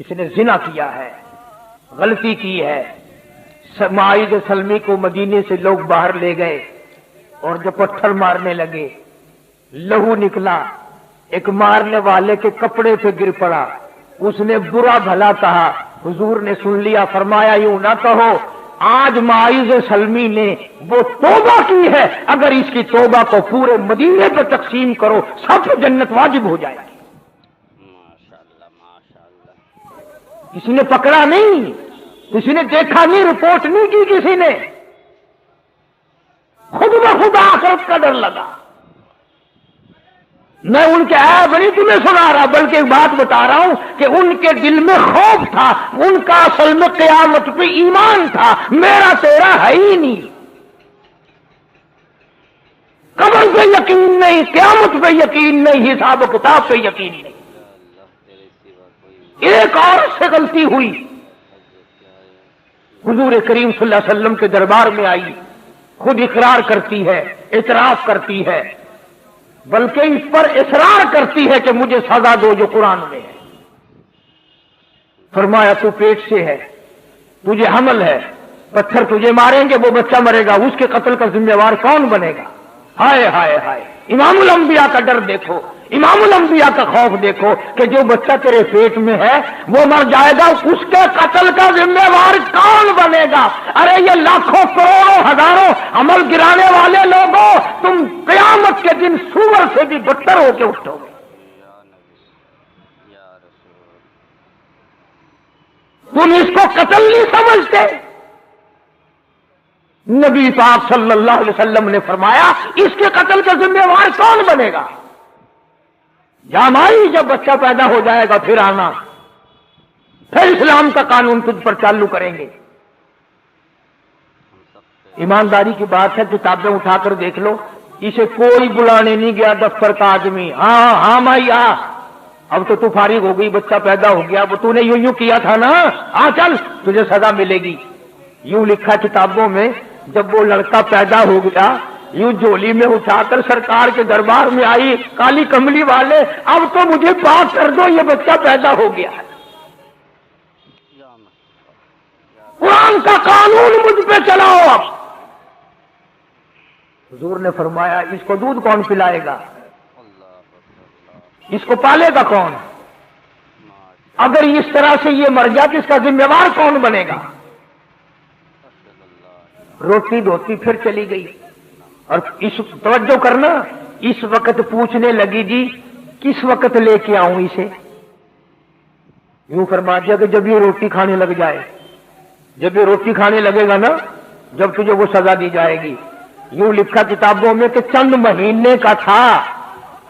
اس نے زنا کیا ہے, غلطی کی ہے. ماعز سلمی کو مدینے سے لوگ باہر لے گئے اور جب پتھر مارنے لگے, لہو نکلا, ایک مارنے والے کے کپڑے پہ گر پڑا, اس نے برا بھلا کہا. حضور نے سن لیا, فرمایا یوں نہ کہو, آج ماعز سلمی نے وہ توبہ کی ہے, اگر اس کی توبہ کو پورے مدینے پہ تقسیم کرو سب کو جنت واجب ہو جائے گی. کسی نے پکڑا نہیں, کسی نے دیکھا نہیں, رپورٹ نہیں کی کسی نے, خود بخود آخرت کا ڈر لگا. میں ان کے عیب نہیں تمہیں سنا رہا, بلکہ ایک بات بتا رہا ہوں کہ ان کے دل میں خوف تھا, ان کا اصل میں قیامت پہ ایمان تھا, میرا تیرا ہے ہی نہیں. پہ یقین نہیں، قیامت پہ یقین نہیں، حساب و کتاب پہ یقین نہیں۔ ایک اور سے غلطی ہوئی، حضور کریم صلی اللہ علیہ وسلم کے دربار میں آئی، خود اقرار کرتی ہے، اعتراف کرتی ہے، بلکہ اس پر اصرار کرتی ہے کہ مجھے سزا دو جو قرآن میں ہے۔ فرمایا تو پیٹ سے ہے، تجھے حمل ہے، پتھر تجھے ماریں گے، وہ بچہ مرے گا، اس کے قتل کا ذمہ وار کون بنے گا؟ ہائے ہائے ہائے، امام الانبیاء کا ڈر دیکھو، امام الانبیاء کا خوف دیکھو کہ جو بچہ تیرے پیٹ میں ہے وہ مر جائے گا، اس کے قتل کا ذمہ وار کون بنے گا؟ ارے یہ لاکھوں کروڑوں ہزاروں عمل گرانے والے لوگوں، تم قیامت کے دن سور سے بھی بدتر ہو کے اٹھو گے۔ تم اس کو قتل نہیں سمجھتے؟ نبی پاک صلی اللہ علیہ وسلم نے فرمایا اس کے قتل کا ذمہ وار کون بنے گا؟ جامائی جب بچہ پیدا ہو جائے گا پھر آنا، پھر اسلام کا قانون تجھ پر چالو کریں گے۔ ایمانداری کی بات ہے، کتابیں اٹھا کر دیکھ لو، اسے کوئی بلانے نہیں گیا دفتر کا آدمی، ہاں ہاں مائی آ، اب تو فارغ ہو گئی، بچہ پیدا ہو گیا، وہ تو نے یوں کیا تھا نا، آ چل تجھے سزا ملے گی۔ یوں لکھا کتابوں میں، جب وہ لڑکا پیدا ہو گیا یوں جھولی میں اٹھا کر سرکار کے دربار میں آئی، کالی کملی والے اب تو مجھے پاک کر دو، یہ بچہ پیدا ہو گیا ہے، قرآن کا قانون مجھ پہ چلاؤ۔ اب حضور نے فرمایا اس کو دودھ کون پلائے گا؟ اس کو پالے گا کون؟ اگر اس طرح سے یہ مر گیا تو اس کا ذمہ وار کون بنے گا؟ روٹی دھوتی پھر چلی گئی، اور اس توجہ کرنا، اس وقت پوچھنے لگی جی کس وقت لے کے آؤں اسے؟ یوں فرما دیا کہ جب یہ روٹی کھانے لگ جائے، جب یہ روٹی کھانے لگے گا نا، جب تجھے وہ سزا دی جائے گی۔ یوں لکھا کتابوں میں کہ چند مہینے کا تھا،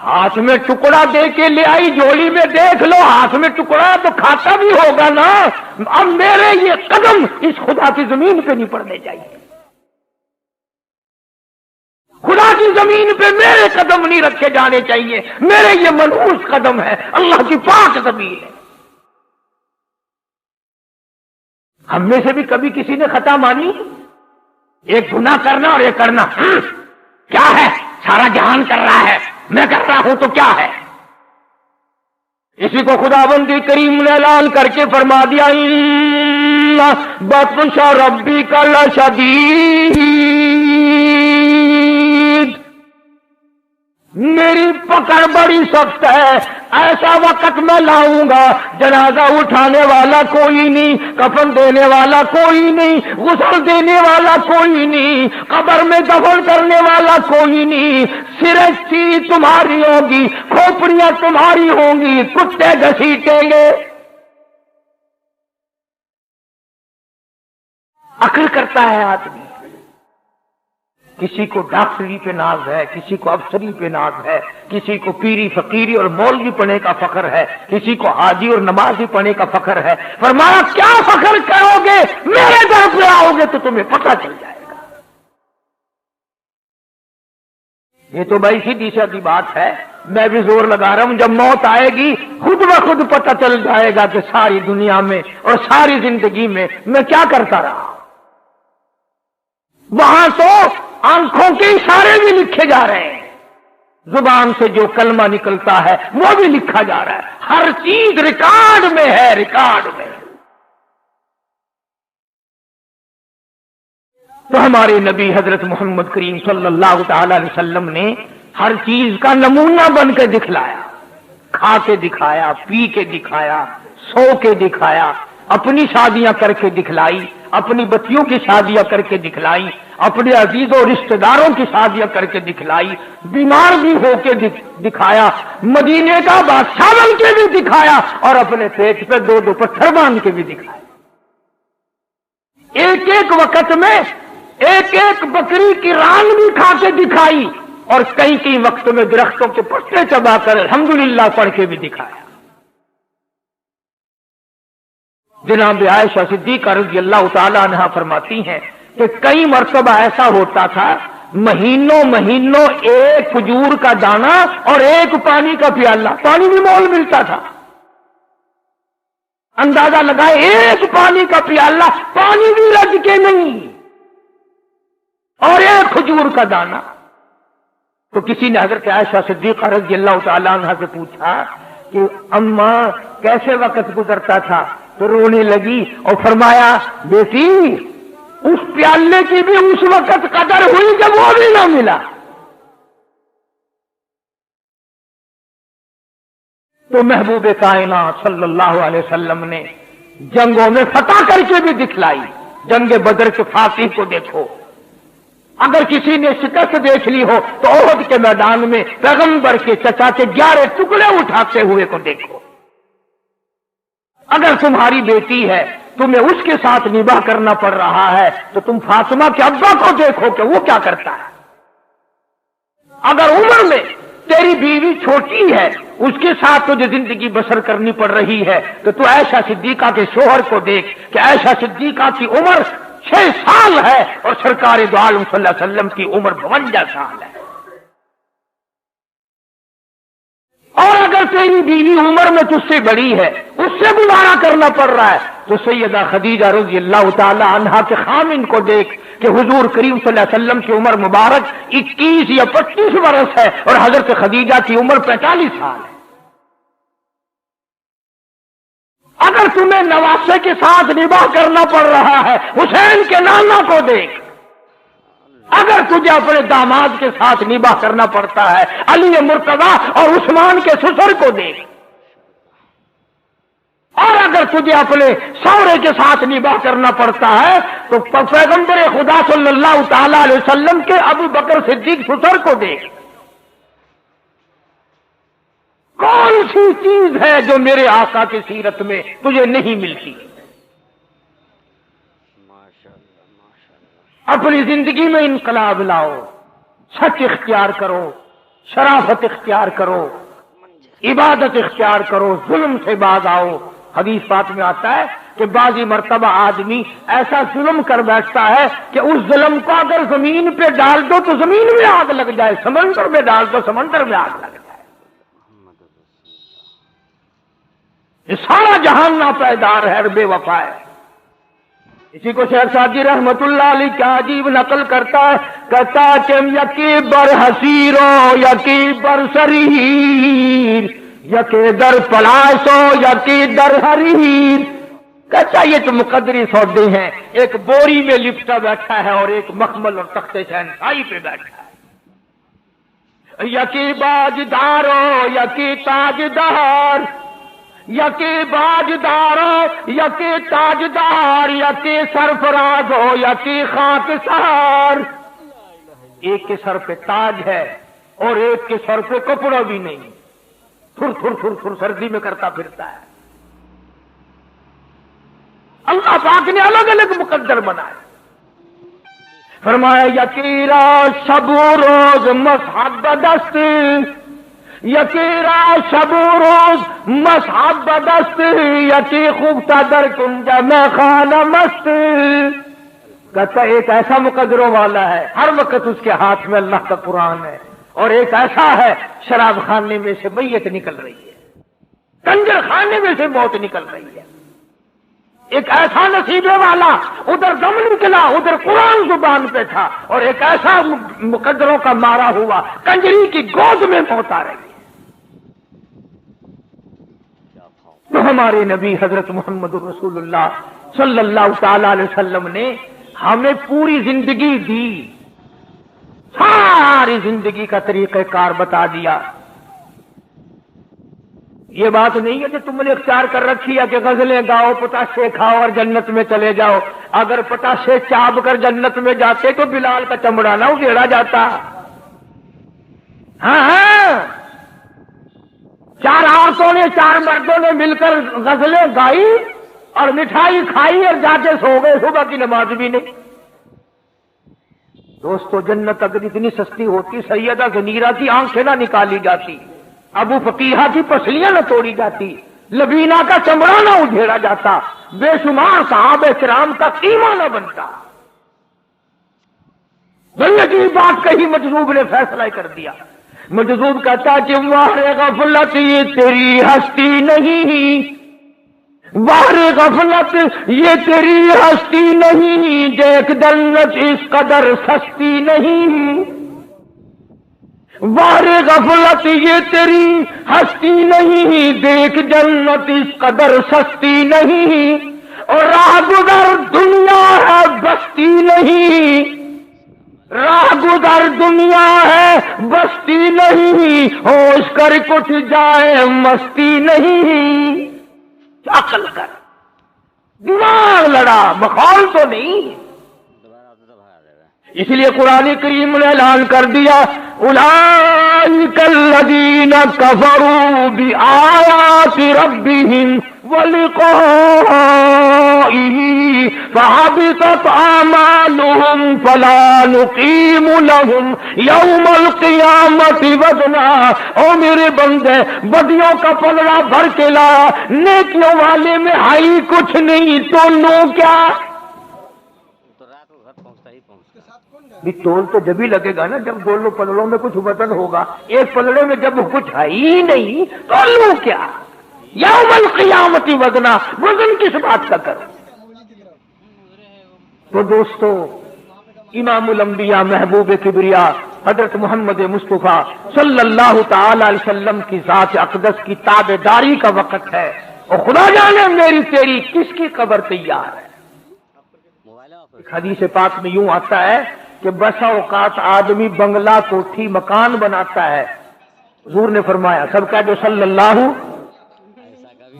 ہاتھ میں ٹکڑا دے کے لے آئی، جھولی میں دیکھ لو ہاتھ میں ٹکڑا تو کھاتا بھی ہوگا نا، اب میرے یہ قدم اس خدا کی زمین پہ نہیں پڑنے چاہیے، خدا کی زمین پہ میرے قدم نہیں رکھے جانے چاہیے، میرے یہ منحوس قدم ہے، اللہ کی پاک زمین ہے۔ ہم میں سے بھی کبھی کسی نے خطا مانی؟ ایک گناہ کرنا اور ایک کرنا، کیا ہے؟ سارا جہان کر رہا ہے، میں کر رہا ہوں تو کیا ہے؟ اسی کو خداوند کریم نے اعلان کر کے فرما دیا بطش ربک لشدید، میری پکڑ بڑی سخت ہے، ایسا وقت میں لاؤں گا جنازہ اٹھانے والا کوئی نہیں، کفن دینے والا کوئی نہیں، غسل دینے والا کوئی نہیں، قبر میں دفن کرنے والا کوئی نہیں، سرچی تمہاری ہوگی، کھوپڑیاں تمہاری ہوں گی، کتے گھسیٹیں گے۔ عقل کرتا ہے آدمی، کسی کو ڈاکٹری پہ ناز ہے، کسی کو افسری پہ ناز ہے، کسی کو پیری فقیری اور مولوی پڑھنے کا فخر ہے، کسی کو حاجی اور نمازی پڑھنے کا فخر ہے۔ فرمایا کیا فخر کرو گے؟ میرے در پہ آؤ گے تو تمہیں پتہ چل جائے گا۔ یہ تو بھائی سیدھی سادی بات ہے، میں بھی زور لگا رہا ہوں، جب موت آئے گی خود بخود پتہ چل جائے گا کہ ساری دنیا میں اور ساری زندگی میں میں کیا کرتا رہا۔ وہاں تو آنکھوں کے اشارے بھی لکھے جا رہے ہیں، زبان سے جو کلمہ نکلتا ہے وہ بھی لکھا جا رہا ہے، ہر چیز ریکارڈ میں ہے، ریکارڈ میں۔ تو ہمارے نبی حضرت محمد کریم صلی اللہ تعالی علیہ وسلم نے ہر چیز کا نمونہ بن کے دکھلایا، کھا کے دکھایا، پی کے دکھایا، سو کے دکھایا، اپنی شادیاں کر کے دکھلائی، اپنی بچیوں کی شادیاں کر کے دکھلائی، اپنے عزیزوں اور رشتہ داروں کی شادیاں کر کے دکھلائی، بیمار بھی ہو کے دکھایا، مدینے کا بادشاہ بن کے بھی دکھایا، اور اپنے پیٹ پہ دو دو پتھر باندھ کے بھی دکھایا۔ ایک ایک وقت میں ایک ایک بکری کی ران بھی کھا کے دکھائی، اور کئی کئی وقت میں درختوں کے پتے چبا کر الحمدللہ پڑھ کے بھی دکھایا۔ جناب عائشہ صدیقہ رضی اللہ تعالی عنہا فرماتی ہیں کہ کئی مرتبہ ایسا ہوتا تھا مہینوں مہینوں ایک کھجور کا دانا اور ایک پانی کا پیالہ، پانی بھی مول ملتا تھا، اندازہ لگائے ایک پانی کا پیالہ، پانی بھی رج کے نہیں، اور ایک کھجور کا دانا۔ تو کسی نے حضرت عائشہ صدیقہ رضی اللہ تعالی عنہا سے پوچھا کہ اماں کیسے وقت گزرتا تھا؟ تو رونے لگی اور فرمایا بیٹی اس پیالے کی بھی اس وقت قدر ہوئی جب وہ بھی نہ ملا۔ تو محبوب کائنات صلی اللہ علیہ وسلم نے جنگوں میں فتح کر کے بھی دکھلائی۔ جنگ بدر کے فاتح کو دیکھو، اگر کسی نے شکست دیکھ لی ہو تو احد کے میدان میں پیغمبر کے چچا کے 11 ٹکڑے اٹھاتے ہوئے کو دیکھو۔ اگر تمہاری بیٹی ہے، تمہیں اس کے ساتھ نباہ کرنا پڑ رہا ہے، تو تم فاطمہ کے ابا کو دیکھو کہ وہ کیا کرتا ہے۔ اگر عمر میں تیری بیوی چھوٹی ہے، اس کے ساتھ تجھے زندگی بسر کرنی پڑ رہی ہے، تو تو عائشہ صدیقہ کے شوہر کو دیکھ کہ عائشہ صدیقہ کی عمر 6 سال ہے اور سرکار دو عالم صلی اللہ علیہ وسلم کی عمر 52 سال ہے۔ اور اگر تیری بیوی عمر میں تجھ سے بڑی ہے، اس سے گزارا کرنا پڑ رہا ہے، تو سیدہ خدیجہ رضی اللہ تعالی عنہا کے خامن کو دیکھ کہ حضور کریم صلی اللہ علیہ وسلم کی عمر مبارک 21 یا 25 برس ہے اور حضرت خدیجہ کی عمر 45 سال ہے۔ اگر تمہیں نواسے کے ساتھ نباہ کرنا پڑ رہا ہے، حسین کے نانا کو دیکھ۔ اگر تجھے اپنے داماد کے ساتھ نباہ کرنا پڑتا ہے، علی مرتضیٰ اور عثمان کے سسر کو دیکھ۔ اور اگر تجھے اپنے سورے کے ساتھ نباہ کرنا پڑتا ہے تو پیغمبر خدا صلی اللہ تعالی علیہ وسلم کے ابو بکر صدیق سسر کو دیکھ۔ کون سی چیز ہے جو میرے آقا کی سیرت میں تجھے نہیں ملتی؟ اپنی زندگی میں انقلاب لاؤ، سچ اختیار کرو، شرافت اختیار کرو، عبادت اختیار کرو، ظلم سے باز آؤ۔ حدیث پاک میں آتا ہے کہ بعضی مرتبہ آدمی ایسا ظلم کر بیٹھتا ہے کہ اس ظلم کو اگر زمین پہ ڈال دو تو زمین میں آگ لگ جائے، سمندر میں ڈال دو سمندر میں آگ لگ جائے۔ یہ سارا جہان ناپائیدار ہے، بے وفا ہے۔ اسی کو شیخ سعدی رحمت اللہ علیہ کیا عجیب نقل کرتا ہے، کہتا کہ یکی بر حسیرو یکی بر سریر، یکی در پلاسو یکی در حریر۔ کہتا یہ تو مقدری سودے ہیں، ایک بوری میں لپٹا بیٹھا ہے اور ایک مخمل اور تخت شہنشاہی پہ بیٹھا ہے۔ یکی باجدارو یکی تاجدار، یکی باجدارو یکی تاجدار، یکی سرفراز ہو یکی خاک سار۔ ایک کے سر پہ تاج ہے اور ایک کے سر پہ کپڑا بھی نہیں، تھر تھر تھر تھر سردی میں کرتا پھرتا ہے۔ اللہ پاک نے الگ الگ مقدر بنائے۔ فرمایا یکی را شب و روز مصحب بدست، یکی را شب و روز مصحب بدست، یکی خوبتا در کنج میں خانہ مست۔ کہتا ایک ایسا مقدروں والا ہے، ہر وقت اس کے ہاتھ میں اللہ کا قرآن ہے، اور ایک ایسا ہے شراب خانے میں سے میت نکل رہی ہے، کنجر خانے میں سے موت نکل رہی ہے۔ ایک ایسا نصیبے والا ادھر دم نکلا، ادھر قرآن زبان پہ تھا، اور ایک ایسا مقدروں کا مارا ہوا کنجری کی گود میں موت آ رہی ہے۔ تو ہمارے نبی حضرت محمد رسول اللہ صلی اللہ تعالی علیہ وسلم نے ہمیں پوری زندگی دی، ساری زندگی کا طریقہ کار بتا دیا۔ یہ بات نہیں ہے کہ تم نے اختیار کر رکھی ہے کہ غزلیں گاؤ، پتاشے کھاؤ اور جنت میں چلے جاؤ۔ اگر پتاشے چاپ کر جنت میں جاتے تو بلال کا چمڑا نہ اگیڑا جاتا۔ ہاں، 4 عورتوں نے 4 مردوں نے مل کر غزلیں گائی اور مٹھائی کھائی اور جا کے سو گئے، صبح کی نماز بھی نہیں۔ دوستو جنت اگر اتنی سستی ہوتی، سیدہ زنیرہ کی آنکھیں نہ نکالی جاتی، ابو فقیہہ کی پسلیاں نہ توڑی جاتی، لبینہ کا چمڑا نہ اجھیڑا جاتا، بے شمار صحابہ کرام کا قیمہ نہ بنتا۔ بڑی عجیب بات کہی مجذوب نے، فیصلہ کر دیا۔ مجذوب کہتا کہ واہ غفلت یہ تیری ہستی نہیں، واہ غفلت یہ تیری ہستی نہیں، دیکھ جنت اس قدر سستی نہیں، واہ غفلت یہ تیری ہستی نہیں، دیکھ جنت اس قدر سستی نہیں، اور راہ گزر دنیا ہے بستی نہیں، راہ گزر دنیا ہے بستی نہیں، ہوش کر کچھ جائے مستی نہیں۔ عقل کر، دماغ لڑا، مخول تو نہیں۔ اس لیے قرآن کریم نے اعلان کر دیا اولئک الذین کفروا بآیات ربہم ولقائہ فحبطت اعمالہم فلا نقیم لہم یوم القیامۃ وزنا۔ او میرے بندے، بدیوں کا پلڑا بھر کے لایا، نیکیوں والے میں ہائی کچھ نہیں، تو لو کیا؟ بھی تول تو جب ہی لگے گا نا جب دونوں پلڑوں میں کچھ وزن ہوگا، ایک پلڑے میں جب کچھ ہے ہی نہیں تو لو کیا؟ یوم القیامت وزنا، وزن کس بات کا کرو؟ تو دوستو، امام الانبیاء محبوب کبریا حضرت محمد مصطفیٰ صلی اللہ تعالی علیہ وسلم کی ذات اقدس کی تابعداری کا وقت ہے، اور خدا جانے میری تیری کس کی قبر تیار ہے۔ حدیث پاک میں یوں آتا ہے کہ بسا اوقات آدمی بنگلہ کوٹھی مکان بناتا ہے، حضور نے فرمایا، سب کا جو صلی اللہ،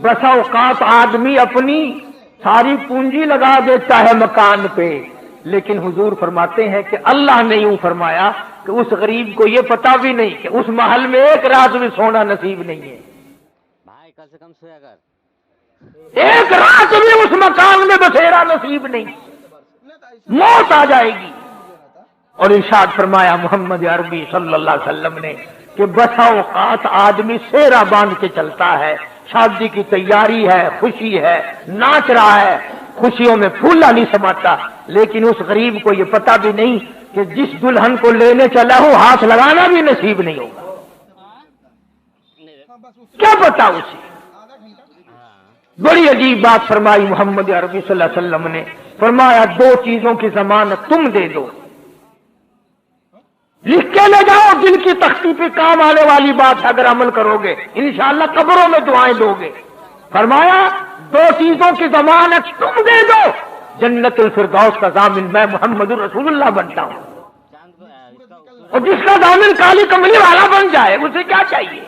بسا اوقات آدمی اپنی ساری پونجی لگا دیتا ہے مکان پہ، لیکن حضور فرماتے ہیں کہ اللہ نے یوں فرمایا کہ اس غریب کو یہ پتا بھی نہیں کہ اس محل میں ایک رات بھی سونا نصیب نہیں ہے، بھائی کم سے کم سویا کر، ایک رات بھی اس مکان میں بسیرا نصیب نہیں، موت آ جائے گی۔ اور ارشاد فرمایا محمد عربی صلی اللہ علیہ وسلم نے کہ بسا اوقات آدمی سیرا باندھ کے چلتا ہے، شادی کی تیاری ہے، خوشی ہے، ناچ رہا ہے، خوشیوں میں پھولا نہیں سماتا، لیکن اس غریب کو یہ پتا بھی نہیں کہ جس دلہن کو لینے چلا ہوں ہاتھ لگانا بھی نصیب نہیں ہوگا، کیا پتا اسے؟ بڑی عجیب بات فرمائی محمد عربی صلی اللہ علیہ وسلم نے، فرمایا دو چیزوں کی ضمانت تم دے دو، لکھ کے لے جاؤ، دل کی تختی پہ کام آنے والی بات، اگر عمل کرو گے انشاءاللہ قبروں میں دعائیں دو گے۔ فرمایا دو چیزوں کی ضمانت تم دے دو، جنت الفردوس کا ضامن میں محمد رسول اللہ بنتا ہوں، اور جس کا ضامن کالی کملی والا بن جائے اسے کیا چاہیے؟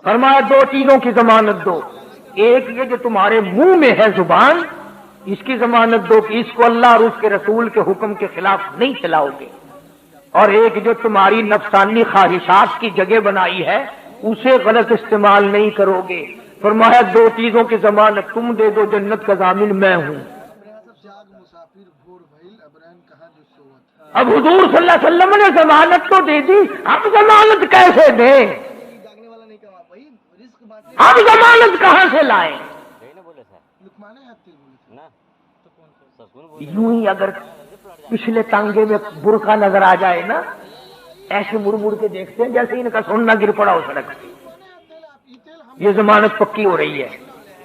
فرمایا دو چیزوں کی ضمانت دو، ایک یہ جو تمہارے منہ میں ہے زبان، اس کی ضمانت دو کہ اس کو اللہ اور اس کے رسول کے حکم کے خلاف نہیں چلاؤ گے، اور ایک جو تمہاری نفسانی خواہشات کی جگہ بنائی ہے اسے غلط استعمال نہیں کرو گے۔ فرمایا دو چیزوں کی ضمانت تم دے دو، جنت کا ضامن میں ہوں۔ اب حضور صلی اللہ علیہ وسلم نے ضمانت تو دے دی، ہم ضمانت کیسے دیں؟ ہم ضمانت کہاں سے لائیں؟ یوں ہی اگر پچھلے ٹانگے میں برقع نظر آ جائے نا، ایسے مڑ مڑ کے دیکھتے ہیں جیسے ان کا سونا گر پڑا ہو سڑک پہ، یہ ضمانت پکی ہو رہی ہے،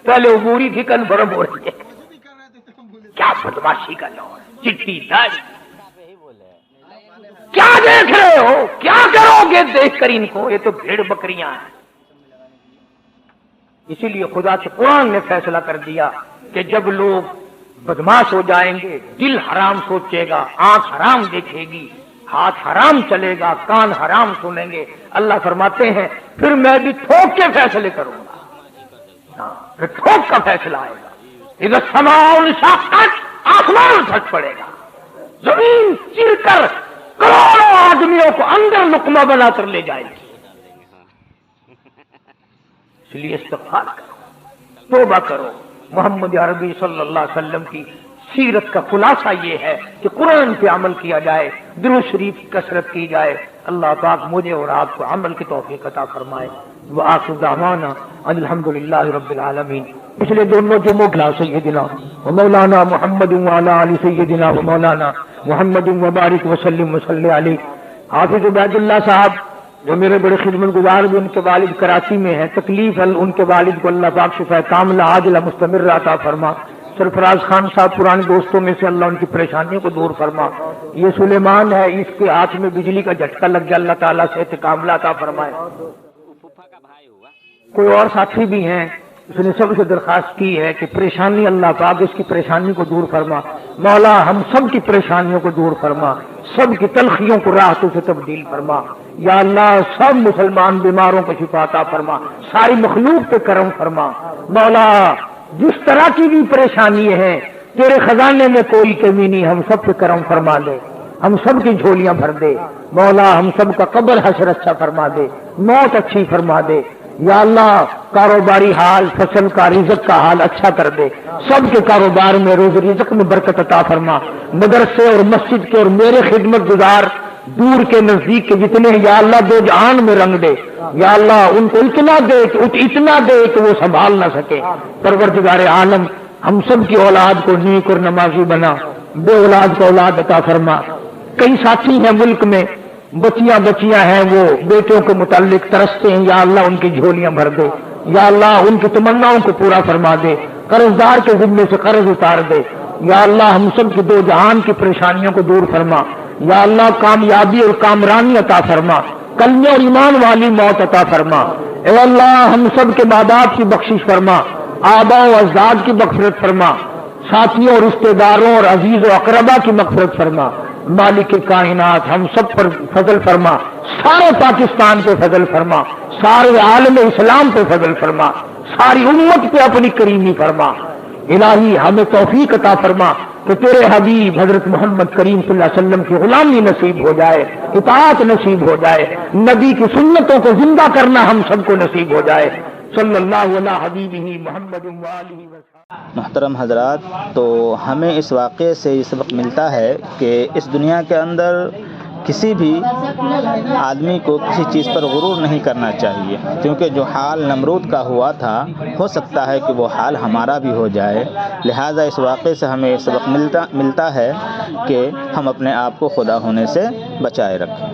پہلے عبوری تھی کنفرم ہو رہی ہے۔ کیا بدماشی کا دور، چٹی داڑھی، کیا دیکھ رہے ہو؟ کیا کرو گے دیکھ کر ان کو؟ یہ تو بھیڑ بکریاں ہیں۔ اسی لیے خدا کے قرآن نے فیصلہ کر دیا کہ جب لوگ بدماش ہو جائیں گے، دل حرام سوچے گا، آنکھ حرام دیکھے گی، ہاتھ حرام چلے گا، کان حرام سنیں گے، اللہ فرماتے ہیں پھر میں بھی ٹھوک کے فیصلے کروں گا، پھر ٹھوک کا فیصلہ آئے گا۔ اذا السماء انشقت، آسمان پھٹ پڑے گا، زمین چیر کر کروڑوں آدمیوں کو اندر لقمہ بنا کر لے جائے گی۔ اس لیے استغفار کرو، توبہ کرو۔ محمد عربی صلی اللہ علیہ وسلم کی سیرت کا خلاصہ یہ ہے کہ قرآن پہ عمل کیا جائے، درود شریف کی کثرت کی جائے۔ اللہ پاک مجھے اور آپ کو عمل کی توفیق عطا فرمائے۔ وآخر دعوانا الحمدللہ رب العالمین۔ پچھلے دونوں جمعوں سیدنا و مولانا محمد وعلی آل سیدنا و مولانا محمد مبارک وسلم وصلی علیہ۔ حافظ عبید اللہ صاحب جو میرے بڑے خدمت گزار بھی، ان کے والد کراچی میں ہیں، تکلیف ان کے والد کو اللہ پاک شفا کاملہ عاجلہ مستمر عطا فرما۔ سرفراز خان صاحب پرانے دوستوں میں سے، اللہ ان کی پریشانیوں کو دور فرما۔ یہ سلیمان ہے، اس کے ہاتھ میں بجلی کا جھٹکا لگ گیا، اللہ تعالیٰ صحت کاملہ عطا فرمائے۔ پھوپھا کا بھائی ہوا۔ کوئی اور ساتھی بھی ہیں، اس نے سب سے درخواست کی ہے کہ پریشانی اللہ پاک اس کی پریشانی کو دور فرما۔ مولا ہم سب کی پریشانیوں کو دور فرما، سب کی تلخیوں کو راحتوں سے تبدیل فرما۔ یا اللہ سب مسلمان بیماروں کو شفا عطا فرما، ساری مخلوق پہ کرم فرما۔ مولا جس طرح کی بھی پریشانی ہے، تیرے خزانے میں کوئی کمی نہیں، ہم سب پہ کرم فرما دے، ہم سب کی جھولیاں بھر دے۔ مولا ہم سب کا قبر حشر اچھا فرما دے، موت اچھی فرما دے۔ یا اللہ کاروباری حال، فصل کا، رزق کا حال اچھا کر دے، سب کے کاروبار میں، روز رزق میں برکت عطا فرما۔ مدرسے اور مسجد کے اور میرے خدمت گزار دور کے نزدیک کے جتنے ہیں، یا اللہ دو جہان میں رنگ دے۔ یا اللہ ان کو اتنا دے کہ وہ سنبھال نہ سکے۔ پروردگار عالم ہم سب کی اولاد کو نیک اور نمازی بنا، بے اولاد کو اولاد عطا فرما۔ کئی ساتھی ہیں ملک میں، بچیاں ہیں، وہ بیٹوں کے متعلق ترستے ہیں، یا اللہ ان کی جھولیاں بھر دے۔ یا اللہ ان کی تمناؤں کو پورا فرما دے، قرض دار کے ذمے سے قرض اتار دے۔ یا اللہ ہم سب کی دو جہان کی پریشانیوں کو دور فرما۔ یا اللہ کامیابی اور کامرانی عطا فرما، کلمے اور ایمان والی موت عطا فرما۔ اے اللہ ہم سب کے ماں باپ کی بخشش فرما، آباء و اجداد کی مغفرت فرما، ساتھیوں اور رشتہ داروں اور عزیز و اقربا کی مغفرت فرما۔ مالک کائنات ہم سب پر فضل فرما، سارے پاکستان پہ فضل فرما، سارے عالم اسلام پہ فضل فرما، ساری امت پہ اپنی کریمی فرما۔ الہی ہمیں توفیق عطا فرما کہ تیرے حبیب حضرت محمد کریم صلی اللہ علیہ وسلم کی غلامی نصیب ہو جائے، اطاعت نصیب ہو جائے، نبی کی سنتوں کو زندہ کرنا ہم سب کو نصیب ہو جائے۔ صلی اللہ علیہ حبیبہ محمد وآلہ وسلم۔ محترم حضرات، تو ہمیں اس واقعے سے یہ سبق ملتا ہے کہ اس دنیا کے اندر کسی بھی آدمی کو کسی چیز پر غرور نہیں کرنا چاہیے، کیونکہ جو حال نمرود کا ہوا تھا ہو سکتا ہے کہ وہ حال ہمارا بھی ہو جائے۔ لہٰذا اس واقعے سے ہمیں یہ سبق ملتا ہے کہ ہم اپنے آپ کو خدا ہونے سے بچائے رکھیں۔